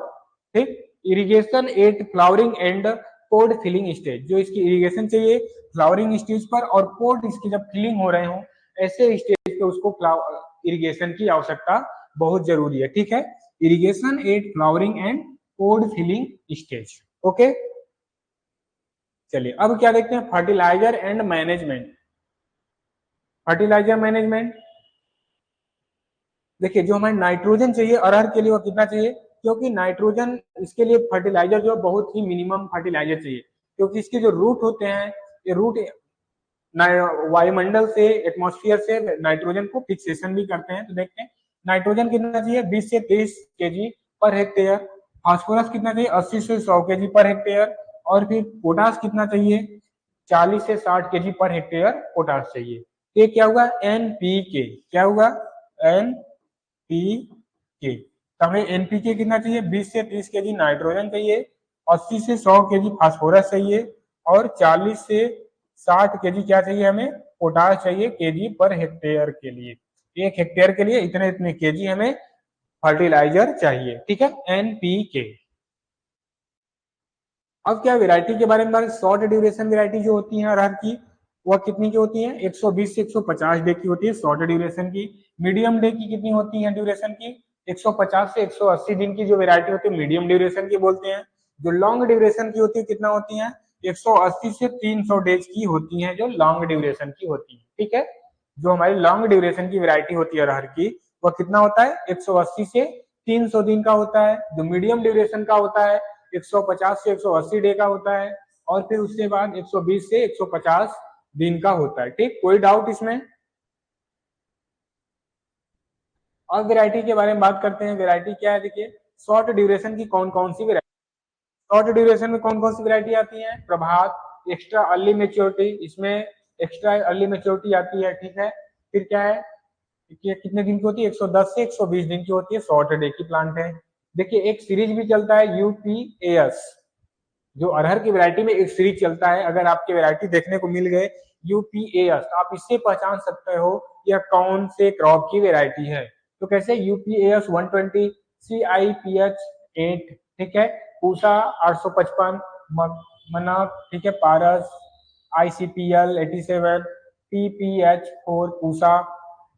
ठीक, irrigation at flowering and pod filling stage, जो इसकी इरिगेशन चाहिए फ्लावरिंग स्टेज पर, और पोड इसकी जब फिलिंग हो रहे हो ऐसे स्टेज पे उसको इरिगेशन की आवश्यकता बहुत जरूरी है, ठीक है। Irrigation at flowering and pod filling stage, okay. चलिए अब क्या देखते हैं, fertiliser and management. Fertiliser management, देखिए जो हमें नाइट्रोजन चाहिए अरहर के लिए वो कितना चाहिए, क्योंकि नाइट्रोजन इसके लिए फर्टिलाइजर जो बहुत ही मिनिमम फर्टिलाइजर चाहिए, क्योंकि इसके जो रूट होते हैं ये रूट वायुमंडल से, एटमॉस्फेयर से नाइट्रोजन को फिक्सेशन भी करते हैं। तो देखते हैं नाइट्रोजन कितना चाहिए, 20 से 30 केजी पर हेक्टेयर, फास्फोरस कितना चाहिए, 80 से 100 केजी पर हेक्टेयर, और फिर पोटास कितना चाहिए, 40 से 60 केजी पर हेक्टेयर पोटास चाहिए। ये क्या हुआ, एनपीके, क्या हुआ, एन पी के। तो हमें एनपीके कितना चाहिए, 20 से 30 केजी नाइट्रोजन चाहिए, 80 से 100 केजी फास्फोरस चाहिए, और 40 से 60 केजी क्या चाहिए हमें, पोटाश चाहिए केजी पर हेक्टेयर के लिए। एक हेक्टेयर के लिए इतने इतने केजी हमें फर्टिलाइजर चाहिए, ठीक है, एनपीके। अब क्या वैरायटी के बारे में, शॉर्ट ड्यूरेशन वैरायटी जो होती है अरहर की, वह कितनी की होती है, 120 से 150 डे की होती है शॉर्ट ड्यूरेशन की। मीडियम डे की कितनी होती है ड्यूरेशन की, 150 से 180 दिन की जो वैरायटी होती है मीडियम ड्यूरेशन की बोलते हैं। जो लॉन्ग ड्यूरेशन की होती है कितना होती है, 180 से 300 डेज की होती है, जो लॉन्ग ड्यूरेशन की होती है, ठीक है। जो हमारी लॉन्ग ड्यूरेशन की वैरायटी होती है अरहर की, वह कितना होता है, 180 से 300 दिन का होता है। जो मीडियम ड्यूरेशन का होता है 150 से 180 डे का होता है, और फिर उसके बाद 120 से 150 दिन का होता है, ठीक। कोई डाउट इसमें। अब वैरायटी के बारे में बात करते हैं, वैरायटी क्या है, देखिए शॉर्ट ड्यूरेशन की कौन कौन सी वैरायटी, शॉर्ट ड्यूरेशन में कौन कौन सी वैरायटी आती है, प्रभात, एक्स्ट्रा अर्ली मेच्योरिटी, इसमें एक्स्ट्रा अर्ली मेच्योरिटी आती है, ठीक है। फिर क्या है, कितने दिन की होती है, 110 से 120 दिन की होती है, शॉर्ट डे की प्लांट है। देखिए एक सीरीज भी चलता है यूपीएस, जो अरहर की वैरायटी में एक सीरीज चलता है, अगर आपके वैरायटी देखने को मिल गए यूपीएस, तो आप इससे पहचान सकते हो यह कौन से क्रॉप की वैरायटी है। तो कैसे, यूपीएस 120, CIPH8, ठीक है, पूसा 855, मनक, ठीक है, पारस, ICPL 87, PPH4 पूसा,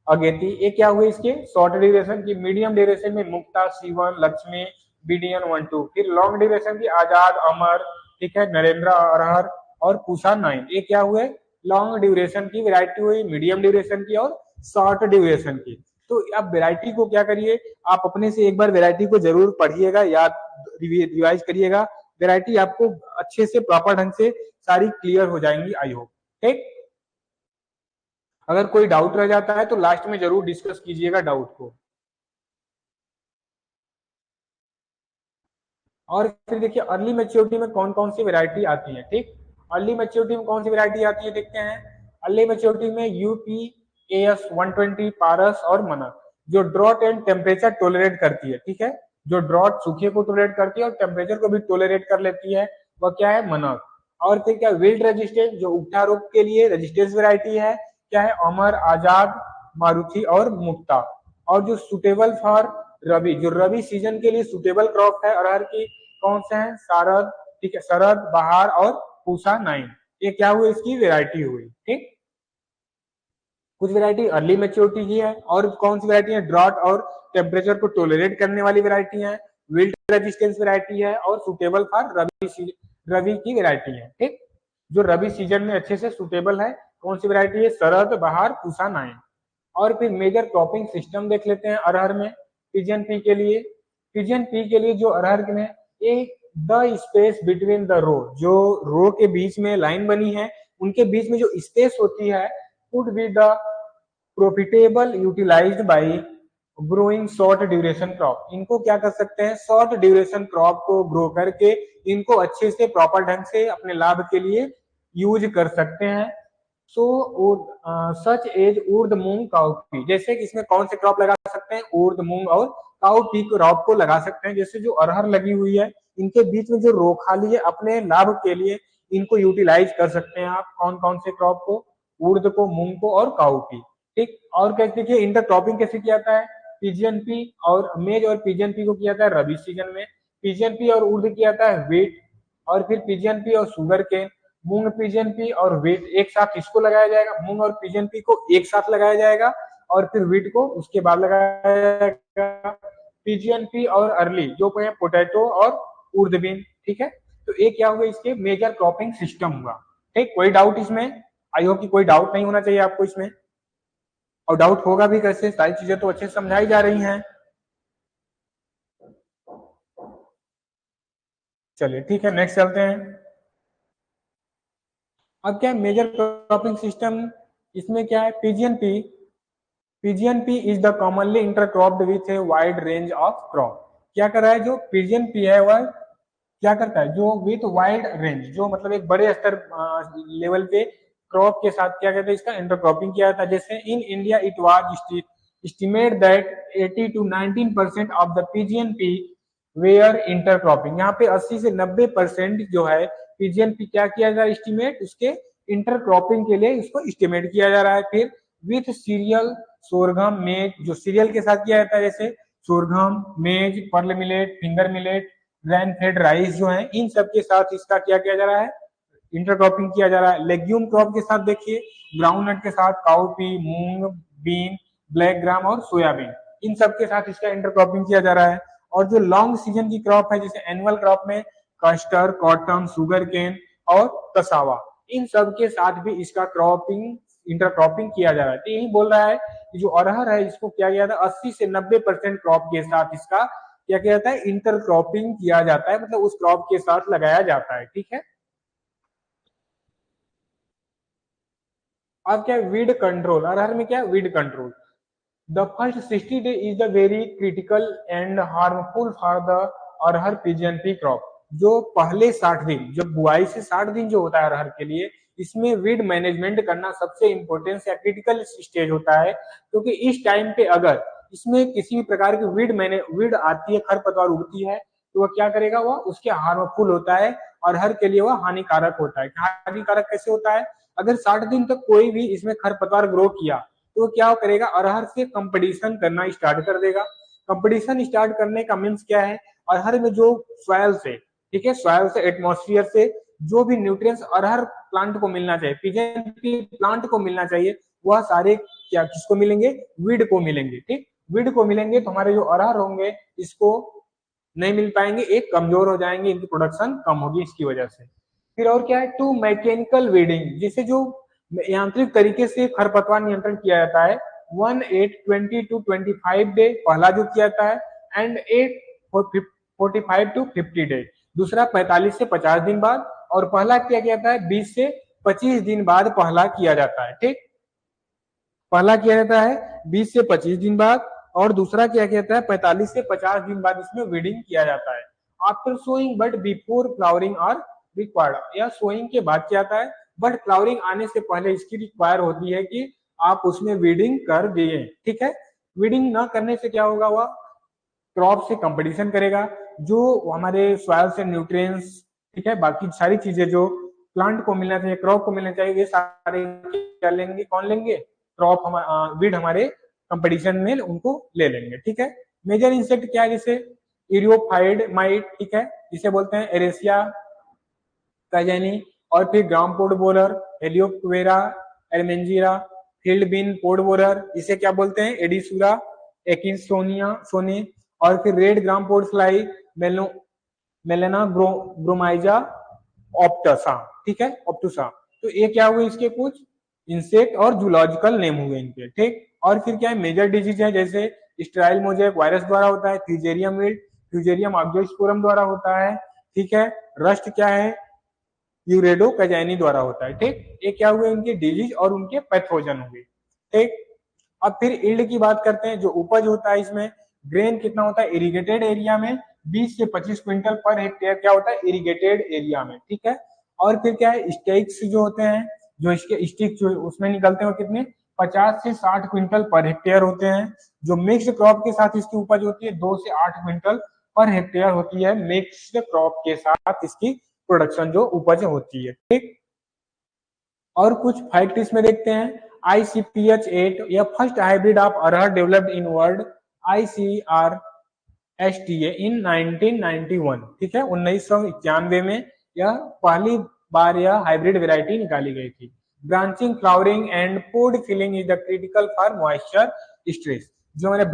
अगेती, ये क्या हुए इसके शॉर्ट ड्यूरेशन की। मीडियम ड्यूरेशन में मुक्ता, C1, लक्ष्मी, BDN 12। फिर लॉन्ग ड्यूरेशन की आजाद, अमर, ठीक है, नरेंद्र, अरहर, और पूषा 9, ये क्या हुए लॉन्ग ड्यूरेशन की वैरायटी हुई, मीडियम ड्यूरेशन की और शॉर्ट ड्यूरेशन की। तो आप वैरायटी को क्या करिए, आप अपने से एक बार वैरायटी को जरूर पढ़िएगा, याद रिवाइज करिएगा, वैरायटी आपको अच्छे से प्रॉपर ढंग से सारी क्लियर हो जाएंगी, आई होप, ठीक। अगर कोई डाउट रह जाता है तो लास्ट में जरूर डिस्कस कीजिएगा डाउट को। और फिर देखिए अर्ली मैच्योरिटी में कौन कौन सी वैरायटी आती है, ठीक। अर्ली मैच्योरिटी में कौन सी वैरायटी आती है देखते हैं। अर्ली मैच्योरिटी में यूपीएस 120, पारस और मनक, जो ड्रॉट एंड टेम्परेचर टोलरेट करती है, ठीक है, जो ड्रॉट सूखे को टोलरेट करती है और टेम्परेचर को भी टोलरेट कर लेती है, वह क्या है, मनक। और फिर क्या, विल्ड रेजिस्टेंस, जो उगटा रोग के लिए रेजिस्टेंस वैरायटी है, क्या है, अमर, आजाद, मारुति और मुक्ता। और जो सुटेबल फॉर रबी, जो रबी सीजन के लिए सुटेबल क्रॉप है अरहर की, कौन से हैं, शारद, ठीक है, शरद, बहार और पूसा 9, ये क्या हुई इसकी वैरायटी हुई, ठीक। कुछ वैरायटी अर्ली मेच्योरिटी की है, और कौन सी वैरायटी है, ड्रॉट और टेम्परेचर को टोलरेट करने वाली वैरायटी है, विल्ट रेजिस्टेंस वैरायटी है, और सुटेबल फॉर रबी की वैरायटी है। ठीक, जो रबी सीजन में अच्छे से सुटेबल है, कौन सी वैरायटी है, शरद, बहार, पूसा, नाइन। और फिर मेजर क्रॉपिंग सिस्टम देख लेते हैं अरहर में। पिजन पी के लिए, पिजन पी के लिए जो अरहर में एक the space between the row, जो रो के बीच में लाइन बनी है उनके बीच में जो स्पेस होती है, could be the profitable utilised by growing short duration crop. इनको क्या कर सकते हैं, शॉर्ट ड्यूरेशन क्रॉप को ग्रो करके इनको अच्छे से प्रॉपर ढंग से अपने लाभ के लिए यूज कर सकते हैं। सो सच एज उर्द, मूंग, काउपी। जैसे कि इसमें कौन से क्रॉप लगा सकते हैं, उर्द, मूंग और काउपी क्रॉप को लगा सकते हैं। जैसे जो अरहर लगी हुई है इनके बीच में जो रो खाली है, अपने लाभ के लिए इनको यूटिलाइज कर सकते हैं आप। कौन कौन से क्रॉप को, उर्द को, मूंग को और काउपी। ठीक, और क्या देखिए इंटरक्रॉपिंग कैसे किया जाता है, पीजीएनपी और मेज और पीजीएनपी को किया जाता है रबी सीजन में, पीजीएनपी और उर्द किया जाता है वेट, और फिर पीजीएनपी और शुगर केन, मूंग, पीजीएनपी और वीट एक साथ इसको लगाया जाएगा, मूंग और पीजीएनपी को एक साथ लगाया जाएगा, और फिर वीट को उसके बाद लगाया जाएगा। पीजीएनपी और अर्ली जो है पोटैटो और उर्द बीन। ठीक है, तो ये क्या हुआ, इसके मेजर क्रॉपिंग सिस्टम हुआ। ठीक, कोई डाउट इसमें, आई होप कि कोई डाउट नहीं होना चाहिए आपको इसमें, और डाउट होगा भी कैसे, सारी चीजें तो अच्छे से समझाई जा रही हैं। चलिए ठीक है, नेक्स्ट चलते हैं। अब क्या है मेजर क्रॉपिंग सिस्टम, इसमें क्या है, pigeon pea, pigeon pea is the commonly intercropped with a wide range of crop. क्या कर रहा है जो पीजीएनपी है वह क्या करता है, जो विथ वाइड रेंज, जो मतलब एक बड़े स्तर लेवल पे क्रॉप के साथ क्या कहते हैं, इसका इंटरक्रॉपिंग किया जाता है। जैसे in India it was estimate that 80 to 19% of the PGNP were intercropping। यहाँ पे 80 से 90% जो है पीजीएनपी क्या किया जा रहा है, एस्टिमेट उसके इंटरक्रॉपिंग के लिए इसको एस्टिमेट किया जा रहा है। फिर विथ सीरियल, सोरघम, मेज, जो सीरियल के साथ किया जाता है जैसे sorghum, maize, pearl millet, finger millet, grand fed rice जो है, इन सब के साथ इसका क्या किया जा रहा है, इंटरक्रॉपिंग किया जा रहा है। लेग्यूम क्रॉप के साथ देखिए ग्राउंडनट के साथ काउपी, मूंग, बीन, ब्लैक ग्राम और सोयाबीन, इन सब के साथ इसका इंटरक्रॉपिंग किया जा रहा है। और जो लॉन्ग सीजन की क्रॉप है जैसे एनुअल क्रॉप में कस्टर, कॉटन, शुगर केन और कसावा, इन सब के साथ भी इसका क्रॉपिंग, इंटरक्रॉपिंग किया जा रहा है। तो यही बोल रहा है कि जो अरहर है इसको क्या किया था, 80 से 90% क्रॉप के साथ इसका क्या किया जाता है, इंटरक्रॉपिंग किया जाता है, मतलब उस क्रॉप के साथ लगाया जाता है। ठीक है, अब क्या है वीड कंट्रोल, अरहर में क्या है weed control. The first 60 day is the very critical and harmful for the arhar PGNP crop. जो पहले 60 दिन, जो बुआई से 60 दिन जो होता है अरहर के लिए, इसमें वीड मैनेजमेंट करना सबसे इंपॉर्टेंट या क्रिटिकल स्टेज होता है। क्योंकि इस टाइम पे अगर इसमें किसी भी प्रकार की वीड आती है, खरपतवार उगती है, तो वह क्या करेगा, वह उसके हार्मफुल होता है, अरहर के लिए वह हानिकारक होता है। हानिकारक कैसे होता है, अगर 60 दिन तक कोई भी इसमें खरपतवार ग्रो किया तो क्या करेगा, अरहर से कंपटीशन करना स्टार्ट कर देगा। कंपटीशन स्टार्ट करने का मीन्स क्या है, अरहर में जो सॉइल से, ठीक है, सॉइल से, एटमॉस्फेयर से जो भी न्यूट्रिएंट्स अरहर प्लांट को मिलना चाहिए, पीजीएनपी प्लांट को मिलना चाहिए, वह सारे क्या किसको मिलेंगे, वीड को मिलेंगे। ठीक, वीड को मिलेंगे तो हमारे जो अरहर होंगे इसको नहीं मिल पाएंगे, एक कमजोर हो जाएंगे, इनकी प्रोडक्शन कम होगी इसकी वजह से। फिर और क्या है, टू मैकेनिकल वीडिंग, जिसे जो यांत्रिक तरीके से खरपतवार नियंत्रण किया जाता है, 1-8-20 to 25 डे पहला जो किया जाता है, एंड 8-45 to 50 डे दूसरा, 45 से 50 दिन बाद, और पहला क्या किया जाता है 20 से 25 दिन बाद पहला किया जाता है। ठीक, पहला किया जाता है 20 से 25 दिन बाद, और दूसरा क्या किया जाता है 45 से 50 दिन बाद इसमें वीडिंग किया जाता है। After sowing but before flowering are required, या सोइंग के बाद क्या आता है, बट फ्लावरिंग आने से पहले इसकी रिक्वायर होती है कि आप उसमें वीडिंग कर दिए। ठीक है, वीडिंग ना करने से क्या होगा, वह क्रॉप से कंपटीशन करेगा, जो हमारे सॉइल से न्यूट्रिएंट्स, ठीक है, बाकी सारी चीजें जो प्लांट को मिलना चाहिए, क्रॉप को मिलना चाहिए, ये सारे क्या लेंगे, कौन लेंगे, क्रॉप, वीड हमारे कंपटीशन में उनको ले लेंगे। ठीक है, मेजर इंसेक्ट क्या है, जैसे इरियोफाइड माइट, ठीक है, जिसे बोलते हैं एरेसिया काइजेनी, और फिर ग्राम पोर्ट बोलर, हेलियोक्वेरा, एलमेंजीरा, फील्ड बीन पोड बोरर, इसे क्या बोलते हैं, एडिसूरा एकिंसोनिया सोने, और फिर रेड ग्राम पोड फ्लाई, मेलो मेलेना ब्रोमाइजा ऑप्टसा, ठीक है, ऑप्टुसा। तो ये क्या हुए इसके कुछ इंसेक्ट और जूलॉजिकल नेम हुए इनके, ठीक। और फिर क्या है, मेजर डिजीज है जैसे स्टेराइल मोजेक वायरस द्वारा होता है, फ्यूजेरियम विल्ट फ्यूजेरियम आग्योस्पोरम द्वारा होता है, ठीक है। रस्ट क्या है, यूरेडो कजैनी द्वारा होता है, ठीक। ये क्या हुए उनके डिजीज और उनके पैथोजन हुए, ठीक। अब फिर इल्ड की बात करते हैं, जो उपज होता है इसमें ग्रेन कितना होता है इरिगेटेड एरिया में 20 से 25 क्विंटल पर हेक्टेयर क्या होता है इरिगेटेड एरिया में, ठीक है। और फिर क्या है स्टेक्स जो होते हैं, जो इसके स्टिक जो उसमें निकलते हैं कितने 50 से 60 क्विंटल पर हेक्टेयर होते हैं। जो मिक्स्ड क्रॉप के साथ इसकी उपज होती है 2 से 8 क्विंटल पर हेक्टेयर होती है, मिक्स्ड क्रॉप के साथ इसकी प्रोडक्शन जो उपज होती है, ठीक। और कुछ फैक्ट इसमें देखते हैं, ICPH8 यह first hybrid of arhar developed in world ICRSTA इन 1991, ठीक है, 1991 में यह पहली बार यह हाइब्रिड वेराइटी निकाली गई थी। Branching flowering and pod filling is the critical for moisture stress, जो हमारे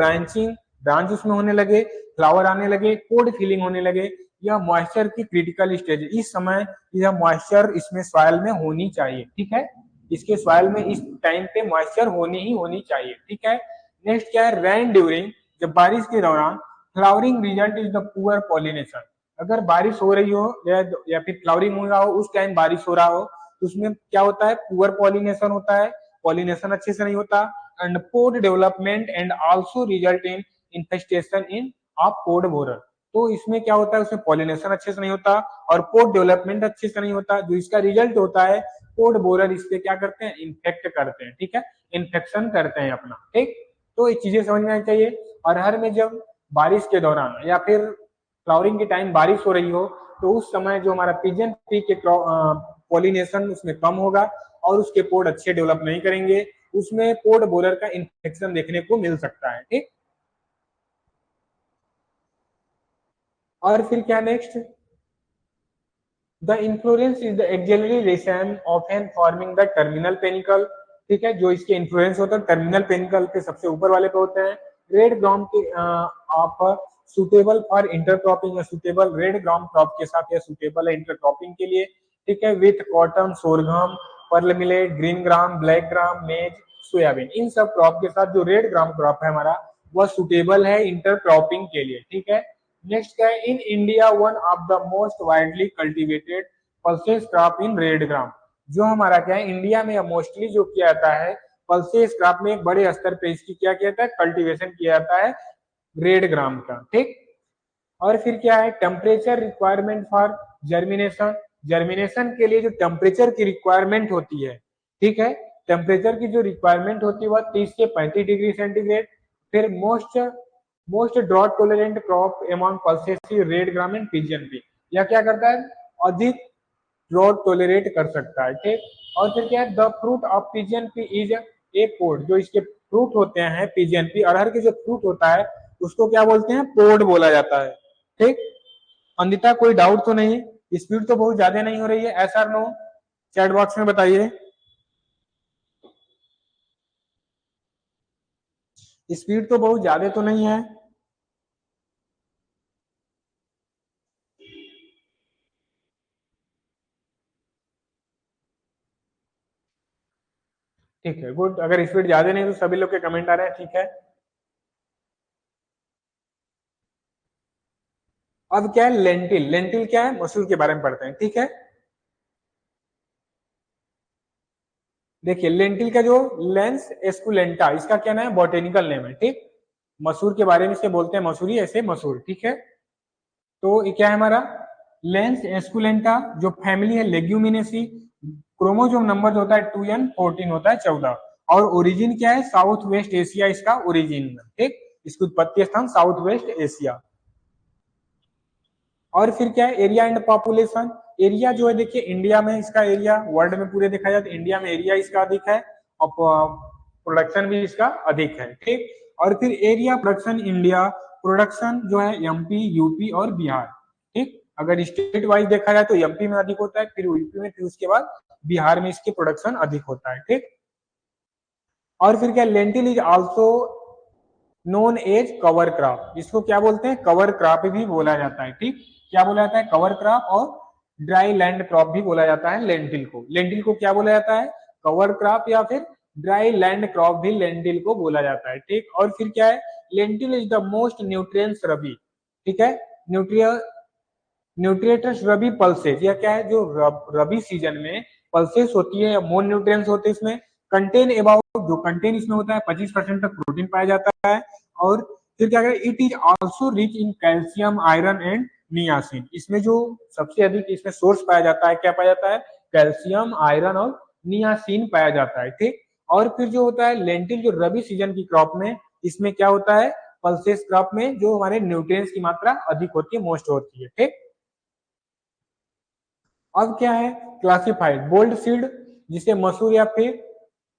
ब्रांच उसमें होने लगे, फ्लावर आने लगे, पोड फिलिंग होने लगे, यह मॉइस्चर की क्रिटिकल स्टेज है। इस समय यह मॉइस्चर इसमें सॉइल में होनी चाहिए, ठीक है, इसके सॉइल में इस टाइम पे मॉइस्चर होनी चाहिए, ठीक है। नेक्स्ट क्या है, रेन ड्यूरिंग, जब बारिश के दौरान flowering result is the poor pollination, अगर बारिश हो रही हो या फिर फ्लावरिंग हो रहा हो उस टाइम बारिश हो रहा हो तो उसमें क्या होता है पुअर पॉलिनेशन होता है, पॉलिनेशन अच्छे से नहीं होता, and pod development and also result in infestation in of pod borer. तो इसमें क्या होता है उसमें पॉलिनेशन अच्छे से नहीं होता और पोड डेवलपमेंट अच्छे से नहीं होता, जो इसका रिजल्ट होता है पोड बोरर इससे क्या करते हैं इन्फेक्ट करते हैं, ठीक है, इन्फेक्शन करते हैं अपना, ठीक। तो ये चीजें समझ में आनी चाहिए। और हर में जब बारिश के दौरान या फिर फ्लावरिंग के टाइम बारिश हो रही हो तो उस समय जो हमारा पिजन ट्री के पॉलिनेशन उसमें कम होगा और उसके पोड अच्छे डेवलप नहीं करेंगे, उसमें पोड बोरर का इन्फेक्शन देखने को मिल सकता है, ठीक। और फिर क्या next, the inflorescence is the axillary raceme often forming the terminal panicle, ठीक है, जो इसके इन्फ्लुएंस होता है टर्मिनल पेनिकल के सबसे ऊपर वाले पे होते हैं। रेड ग्राम के आप सुटेबल फॉर इंटरक्रॉपिंग या सुटेबल रेड ग्राम क्रॉप के साथ या सुटेबल है इंटरक्रॉपिंग के लिए, ठीक है, with cotton सोरघम pearl millet green gram black gram मेज सोयाबीन, इन सब क्रॉप के साथ जो रेड ग्राम क्रॉप है हमारा वह सुटेबल है इंटरक्रॉपिंग के लिए, ठीक है। नेक्स्ट क्या है, in India one of the most widely cultivated pulses crop in red ग्राम, जो हमारा क्या है इंडिया में मोस्टली जो किया जाता है पल्सेस क्रॉप में एक बड़े स्तर पे इसकी क्या किया जाता है कल्टीवेशन किया जाता है रेड ग्राम का, ठीक। और फिर क्या है, temperature requirement for germination, germination के लिए जो टेम्परेचर की रिक्वायरमेंट होती है, ठीक है, टेम्परेचर की जो रिक्वायरमेंट होती है वह 30 से 35 डिग्री सेंटीग्रेड। फिर most drought tolerant crop among pulses red gram and pigeon pea, यह क्या करता है अधिक ड्रॉट टॉलरेट कर सकता है, ठीक। और फिर क्या है, the fruit of pigeon pea is a pod, जो इसके फ्रूट होते हैं पिजियन पी अरहर के जो फ्रूट होता है उसको क्या बोलते हैं पोड बोला जाता है, ठीक। अंदिता कोई डाउट तो नहीं, स्पीड तो बहुत ज्यादा नहीं हो रही है, ऐसा नो चैट बॉक्स में बताइए, स्पीड तो बहुत ज्यादा तो नहीं है। ठीक है गुड, अगर स्पीड ज्यादा नहीं तो सभी लोग के कमेंट आ रहे हैं, ठीक है। अब क्या है लेंटिल, लेंटिल क्या है मसूर के बारे में पढ़ते हैं, ठीक है। देखिए लेंटिल का जो लेंस एस्कुलेंटा इसका क्या नाम है बॉटेनिकल नेम है, ठीक। मसूर के बारे में से बोलते हैं मसूरी, ऐसे मसूर, ठीक है। तो ये क्या है हमारा लेंस एस्कुलेंटा, जो फैमिली है लेग्यूमिनेसी, क्रोमोजोम नंबर जो होता है 2n14 होता है 14, और ओरिजिन क्या है साउथ वेस्ट एशिया इसका ओरिजिन, ठीक, इसकी उत्पत्ति स्थान साउथ वेस्ट एशिया। और फिर क्या है एरिया एंड पॉपुलेशन, एरिया जो है देखिए इंडिया में इसका एरिया वर्ल्ड में पूरे देखा जाए तो इंडिया में एरिया इसका अधिक है और प्रोडक्शन भी इसका अधिक है, ठीक। और फिर एरिया प्रोडक्शन इंडिया प्रोडक्शन जो है एमपी यूपी और बिहार, ठीक, अगर स्टेट वाइज देखा जाए तो एमपी में अधिक होता है, फिर यूपी में, फिर उसके बाद बिहार में इसके प्रोडक्शन अधिक होता है, ठीक। और फिर क्या, lentil is also known as cover crop, इसको क्या बोलते हैं, कवर क्रॉप भी बोला जाता है। ठीक, क्या बोला जाता है, कवर क्रॉप, और ड्राई लैंड क्रॉप भी बोला जाता है लेंटिल को। लेंटिल को क्या बोला जाता है, कवर क्रॉप, या फिर ड्राई लैंड क्रॉप भी लेंटिल को बोला जाता है। ठीक, और फिर क्या है, lentil is the most nutrients rabi, ठीक है, न्यूट्रिएंट्स रबी पल्सेज, या क्या है, जो रबी सीजन में पल्सेस होती है, मोर न्यूट्रिएंट्स होते हैं इसमें, कंटेन अबाउट, जो कंटेन इसमें होता है 25% तक प्रोटीन पाया जाता है। और फिर क्या करें, it is also rich in calcium, iron and niacin, इसमें जो सबसे अधिक इसमें सोर्स पाया जाता है, क्या पाया जाता है, कैल्शियम, आयरन और नियासिन पाया जाता है। ठीक, और फिर जो होता है लेंटिल, जो रबी सीजन की क्रॉप में, इसमें क्या होता है, पल्सेस क्रॉप में जो हमारे न्यूट्रिएंट्स की मात्रा अधिक होती है, मोस्ट होती है। ठीक, अब क्या है, क्लासिफाइड बोल्ड सीड, जिसे मसूर या फिर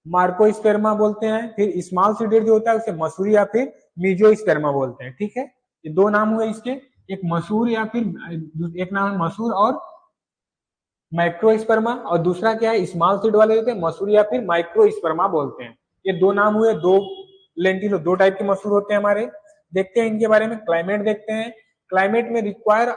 मार्कोस्पेर्मा बोलते हैं। फिर स्मॉल सीडेड जो होता है उसे मसूरी या फिर मीजोस्पेर्मा बोलते हैं। ठीक है, ये दो नाम हुए इसके, एक मसूर या फिर एक नाम है मसूर और माइक्रोस्पर्मा, और दूसरा क्या है, स्मॉल सीड वाले होते हैं मसूर या फिर माइक्रोस्पर्मा बोलते हैं। ये दो नाम हुए, दो लेंटिल, दो टाइप के मसूर होते हैं हमारे। देखते हैं इनके बारे में, क्लाइमेट देखते हैं। क्लाइमेट में रिक्वायर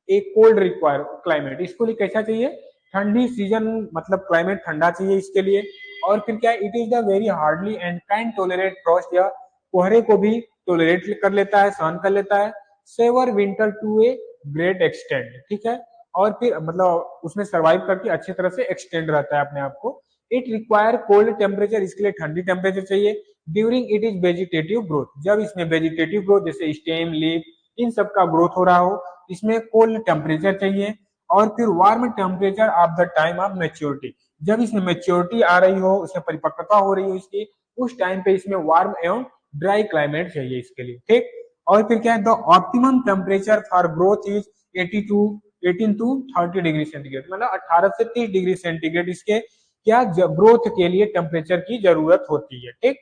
एक कोल्ड रिक्वायर क्लाइमेट, इसको लिए कैसा चाहिए, ठंडी सीजन, मतलब क्लाइमेट ठंडा चाहिए इसके लिए। और फिर क्या, it is the very hardly and can tolerate Frost, या कोहरे को भी टोलरेट कर लेता है, सहन कर लेता है। Severe winter to a great extent, ठीक है, और फिर मतलब उसमें सर्वाइव करके अच्छी तरह से एक्सटेंड रहता है अपने आप को। इट रिक्वायर कोल्ड टेम्परेचर, इसके लिए ठंडी टेम्परेचर चाहिए। During it is vegetative growth, जब इसमें वेजिटेटिव ग्रोथ जैसे स्टेम, लीफ, इन सब का ग्रोथ हो रहा हो, इसमें कोल्ड टेम्परेचर चाहिए। और फिर warm temperature of the time of maturity, जब इसमें मेच्योरिटी आ रही हो, उसमें परिपक्वता हो रही हो इसकी, उस टाइम पे इसमें वार्म एवं ड्राई क्लाइमेट चाहिए इसके लिए। ठीक, और फिर क्या है, the optimum temperature for growth is 18 to 30 degree centigrade, मतलब 18 से 30 डिग्री सेंटीग्रेड इसके क्या ग्रोथ के लिए टेम्परेचर की जरूरत होती है। ठीक,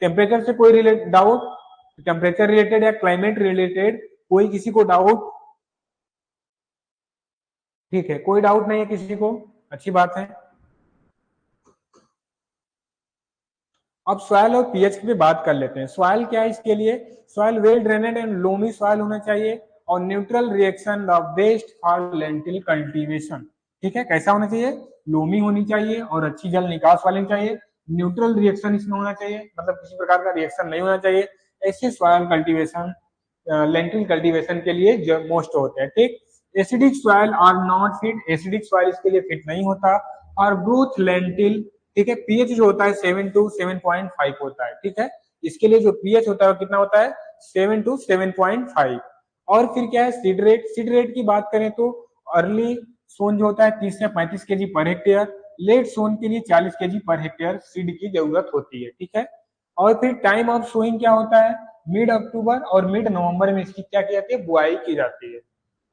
टेम्परेचर से कोई डाउट, टेम्परेचर रिलेटेड या क्लाइमेट रिलेटेड कोई किसी को डाउट, ठीक है, कोई डाउट नहीं है किसी को, अच्छी बात है। अब सॉइल और पीएच की बात कर लेते हैं। सॉइल क्या है इसके लिए, soil well drained and loamy soil होना चाहिए, और neutral reaction the best for lentil cultivation. ठीक है, कैसा होना चाहिए, लोमी होनी चाहिए और अच्छी जल निकास वाली चाहिए। न्यूट्रल रिएक्शन इसमें होना चाहिए, मतलब किसी प्रकार का रिएक्शन नहीं होना चाहिए। ऐसे सॉइल कल्टीवेशन लेंटिल कल्टीवेशन के लिए मोस्ट होते हैं। ठीक, acidic soil are not fit, acidic soil इसके लिए फिट नहीं होता। और ग्रोथ लेंटिल, ठीक है, पीएच जो होता है 7 टू 7.5 होता है। ठीक है, इसके लिए जो पीएच होता है वो कितना होता है, 7 टू 7.5। और फिर क्या है, सीड रेट, सीड रेट की बात करें तो अर्ली सोन जो होता है 30 से 35 केजी पर हेक्टेयर, लेट सोन के लिए 40 केजी पर हेक्टेयर सीड की जरूरत होती है। ठीक है, और फिर टाइम ऑफ सोइंग क्या होता है, मिड अक्टूबर और मिड नवंबर में इसकी क्या की जाती है, बुआई की जाती है।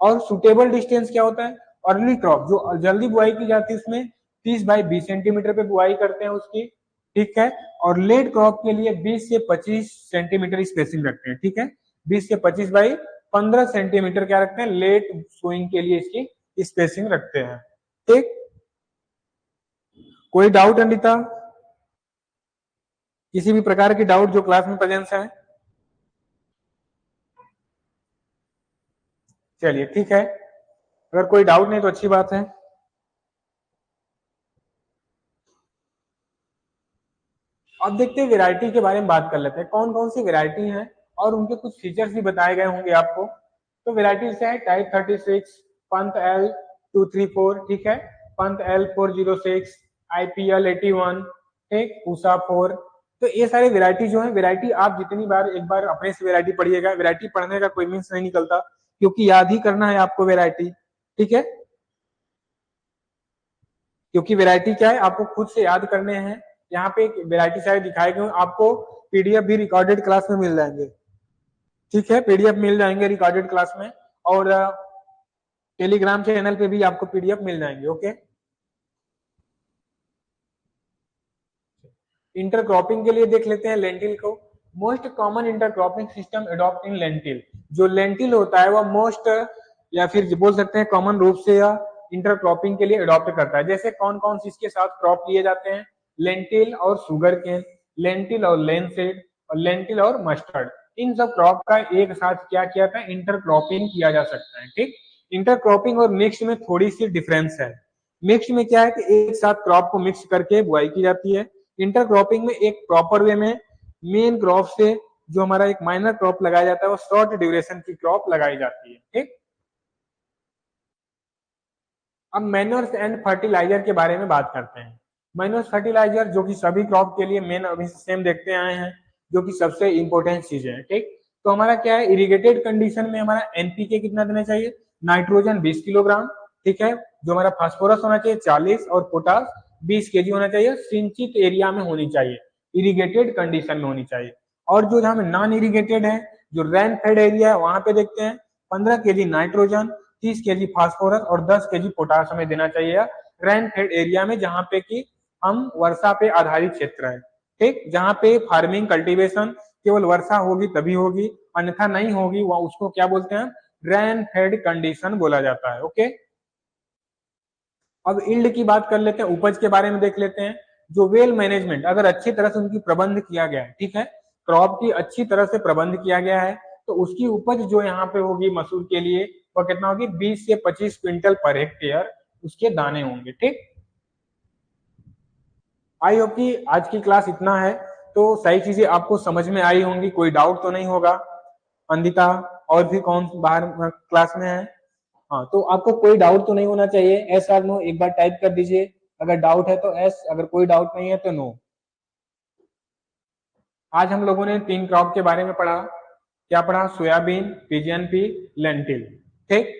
और सुटेबल डिस्टेंस क्या होता है, अर्ली क्रॉप जो जल्दी बुआई की जाती है उसमें 30 बाई 20 सेंटीमीटर पे बुआई करते हैं उसकी। ठीक है, और लेट क्रॉप के लिए 20 से 25 सेंटीमीटर स्पेसिंग रखते हैं। ठीक है, 20 से 25 बाई 15 सेंटीमीटर क्या रखते हैं, लेट सोइंग के लिए इसकी स्पेसिंग रखते हैं। ठीक, कोई डाउट अनिता, किसी भी प्रकार की डाउट जो क्लास में प्रेजेंस है, चलिए ठीक है, अगर कोई डाउट नहीं तो अच्छी बात है। अब देखते हैं वेराइटी के बारे में बात कर लेते हैं, कौन कौन सी वेराइटी है और उनके कुछ फीचर्स भी बताए गए होंगे आपको। तो वेराइटी से है टाइप 36, पंत एल 234, ठीक है, पंत एल 406, IPL 81, ठीक, उषा 4। तो ये सारी वेराइटी जो है, वेराइटी आप जितनी बार एक बार अपने से वेराइटी पढ़िएगा, वेराइटी पढ़ने का कोई मीन्स नहीं निकलता, क्योंकि याद ही करना है आपको वेराइटी। ठीक है, क्योंकि वेराइटी क्या है, आपको खुद से याद करने हैं। यहाँ पे वेराइटी सारे दिखाए गए, आपको पीडीएफ भी रिकॉर्डेड क्लास में मिल जाएंगे। ठीक है, पीडीएफ मिल जाएंगे रिकॉर्डेड क्लास में, और टेलीग्राम चैनल पे भी आपको पीडीएफ मिल जाएंगे। ओके, इंटरक्रॉपिंग के लिए देख लेते हैं लेंटिल को। Most common intercropping system adopt इन लेंटिल, जो लेंटिल होता है वह मोस्ट, या फिर बोल सकते हैं कॉमन रूप से या इंटरक्रॉपिंग के लिए अडॉप्ट करता है। जैसे कौन कौन सी इसके साथ क्रॉप लिए जाते हैं, लेंटिल और सुगर केन, लेंटिल और लेंसेड, और लेंटिल और मस्टर्ड, इन सब क्रॉप का एक साथ क्या किया था, इंटरक्रॉपिंग किया जा सकता है। ठीक, इंटरक्रॉपिंग और मिक्स में थोड़ी सी डिफरेंस है। मिक्स में क्या है कि एक साथ क्रॉप को मिक्स करके बुआई की जाती है। इंटरक्रॉपिंग में एक प्रॉपर वे में मेन क्रॉप से जो हमारा एक माइनर क्रॉप लगाया जाता है वो शॉर्ट ड्यूरेशन की क्रॉप लगाई जाती है। ठीक, अब मैन्योर्स एंड फर्टिलाइजर के बारे में बात करते हैं। मैन्योर्स फर्टिलाइजर जो कि सभी क्रॉप के लिए मेन अभी सेम देखते आए हैं, जो कि सबसे इंपॉर्टेंट चीज है। ठीक, तो हमारा क्या है, इरिगेटेड कंडीशन में हमारा एनपीके कितना देना चाहिए, नाइट्रोजन 20 किलोग्राम। ठीक है, जो हमारा फास्फोरस होना चाहिए 40 और पोटास 20 केजी होना चाहिए, सिंचित एरिया में होनी चाहिए, इरिगेटेड कंडीशन में होनी चाहिए। और जो हम नॉन इरिगेटेड है, जो रेन फेड एरिया है, वहां पे देखते हैं 15 केजी नाइट्रोजन, 30 केजी फास्फोरस और 10 केजी पोटास हमें देना चाहिए रेन फेड एरिया में, जहां पे कि हम वर्षा पे आधारित क्षेत्र है। ठीक, जहां पे फार्मिंग कल्टीवेशन केवल वर्षा होगी तभी होगी, अन्यथा नहीं होगी, वह उसको क्या बोलते हैं, रेन फेड कंडीशन बोला जाता है। ओके, अब इल्ड की बात कर लेते हैं, उपज के बारे में देख लेते हैं। जो वेल मैनेजमेंट, अगर अच्छी तरह से उनकी प्रबंध किया गया है, ठीक है, क्रॉप की अच्छी तरह से प्रबंध किया गया है, तो उसकी उपज जो यहाँ पे होगी मसूर के लिए वह कितना होगी, 20 से 25 क्विंटल पर हेक्टेयर उसके दाने होंगे। ठीक, आई होप कि आज की क्लास इतना है, तो सही चीजें आपको समझ में आई होंगी, कोई डाउट तो नहीं होगा। अंदिता और भी कौन बाहर क्लास में है? हाँ, तो आपको कोई डाउट तो नहीं होना चाहिए, एस और नो एक बार टाइप कर दीजिए, अगर डाउट है तो एस, अगर कोई डाउट नहीं है तो नो। आज हम लोगों ने 3 क्रॉप के बारे में पढ़ा। क्या पढ़ा, सोयाबीन, पीजीएनपी, लेंटिल। ठीक,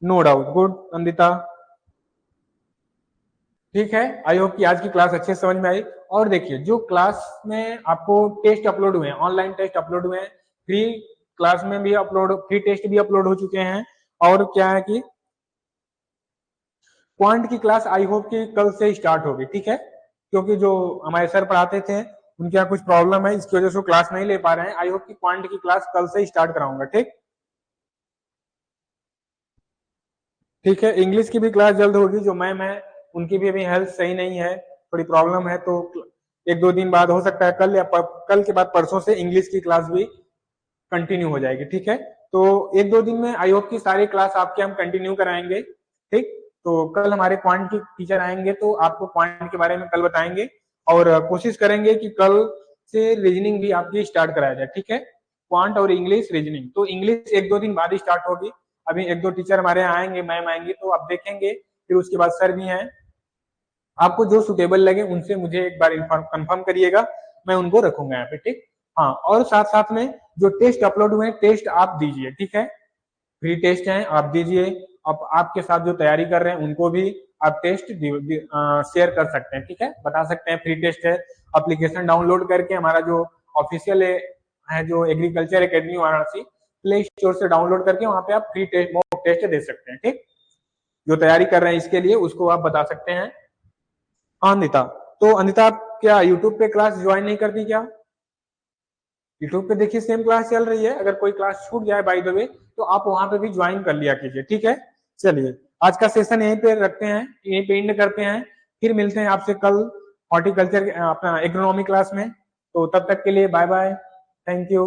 नो डाउट, गुड अंदिता। ठीक है, आई होप कि आज की क्लास अच्छे से समझ में आई। और देखिए, जो क्लास में आपको टेस्ट अपलोड हुए हैं, ऑनलाइन टेस्ट अपलोड हुए हैं, फ्री क्लास में भी अपलोड, फ्री टेस्ट भी अपलोड हो चुके हैं। और क्या है कि क्वांट की क्लास आई होप कि कल से स्टार्ट होगी। ठीक है, क्योंकि जो हमारे सर पढ़ाते थे उनके यहाँ कुछ प्रॉब्लम है, इसकी वजह से क्लास नहीं ले पा रहे हैं। आई होप कि क्वांट की क्लास कल से स्टार्ट कराऊंगा। ठीक, ठीक है, इंग्लिश की भी क्लास जल्द होगी। जो मैम है उनकी भी अभी हेल्थ सही नहीं है, थोड़ी प्रॉब्लम है, तो 1-2 दिन बाद हो सकता है कल या कल के बाद परसों से इंग्लिश की क्लास भी कंटिन्यू हो जाएगी। ठीक है, तो 1-2 दिन में आई होप की सारी क्लास आपके हम कंटिन्यू कराएंगे। ठीक, तो कल हमारे क्वांट की टीचर आएंगे तो आपको क्वांट के बारे में कल बताएंगे, और कोशिश करेंगे कि कल से रीजनिंग भी आपकी स्टार्ट कराया जाए। ठीक है, क्वांट और इंग्लिश रीजनिंग, तो इंग्लिश 1-2 दिन बाद ही स्टार्ट होगी। अभी 1-2 टीचर हमारे यहाँ आएंगे, मैम आएंगी, तो आप देखेंगे, फिर उसके बाद सर भी हैं, आपको जो सुटेबल लगे उनसे मुझे एक बार कंफर्म करिएगा, मैं उनको रखूंगा यहाँ पे। ठीक, हाँ, और साथ साथ में जो टेस्ट अपलोड हुए हैं, टेस्ट आप दीजिए। ठीक है, फ्री टेस्ट हैं, आप दीजिए। अब आपके साथ जो तैयारी कर रहे हैं उनको भी आप टेस्ट शेयर कर सकते हैं। ठीक है, बता सकते हैं, फ्री टेस्ट है। एप्लीकेशन डाउनलोड करके हमारा जो ऑफिशियल है जो agriculture academy Varanasi, play store से डाउनलोड करके वहां पे आप फ्री टेस्ट, मॉक टेस्ट दे सकते हैं। ठीक, जो तैयारी कर रहे हैं इसके लिए उसको आप बता सकते हैं। हाँ अनिता, तो अनिता आप क्या यूट्यूब पे क्लास ज्वाइन नहीं करती क्या? यूट्यूब पे देखिए सेम क्लास चल रही है, अगर कोई क्लास छूट जाए बाय द वे तो आप वहां पे भी ज्वाइन कर लिया कीजिए। ठीक है, चलिए आज का सेशन यहीं पे रखते हैं, यहीं पे एंड करते हैं। फिर मिलते हैं आपसे कल हॉर्टिकल्चर अपना एग्रोनॉमी क्लास में। तो तब तक के लिए बाय बाय, थैंक यू।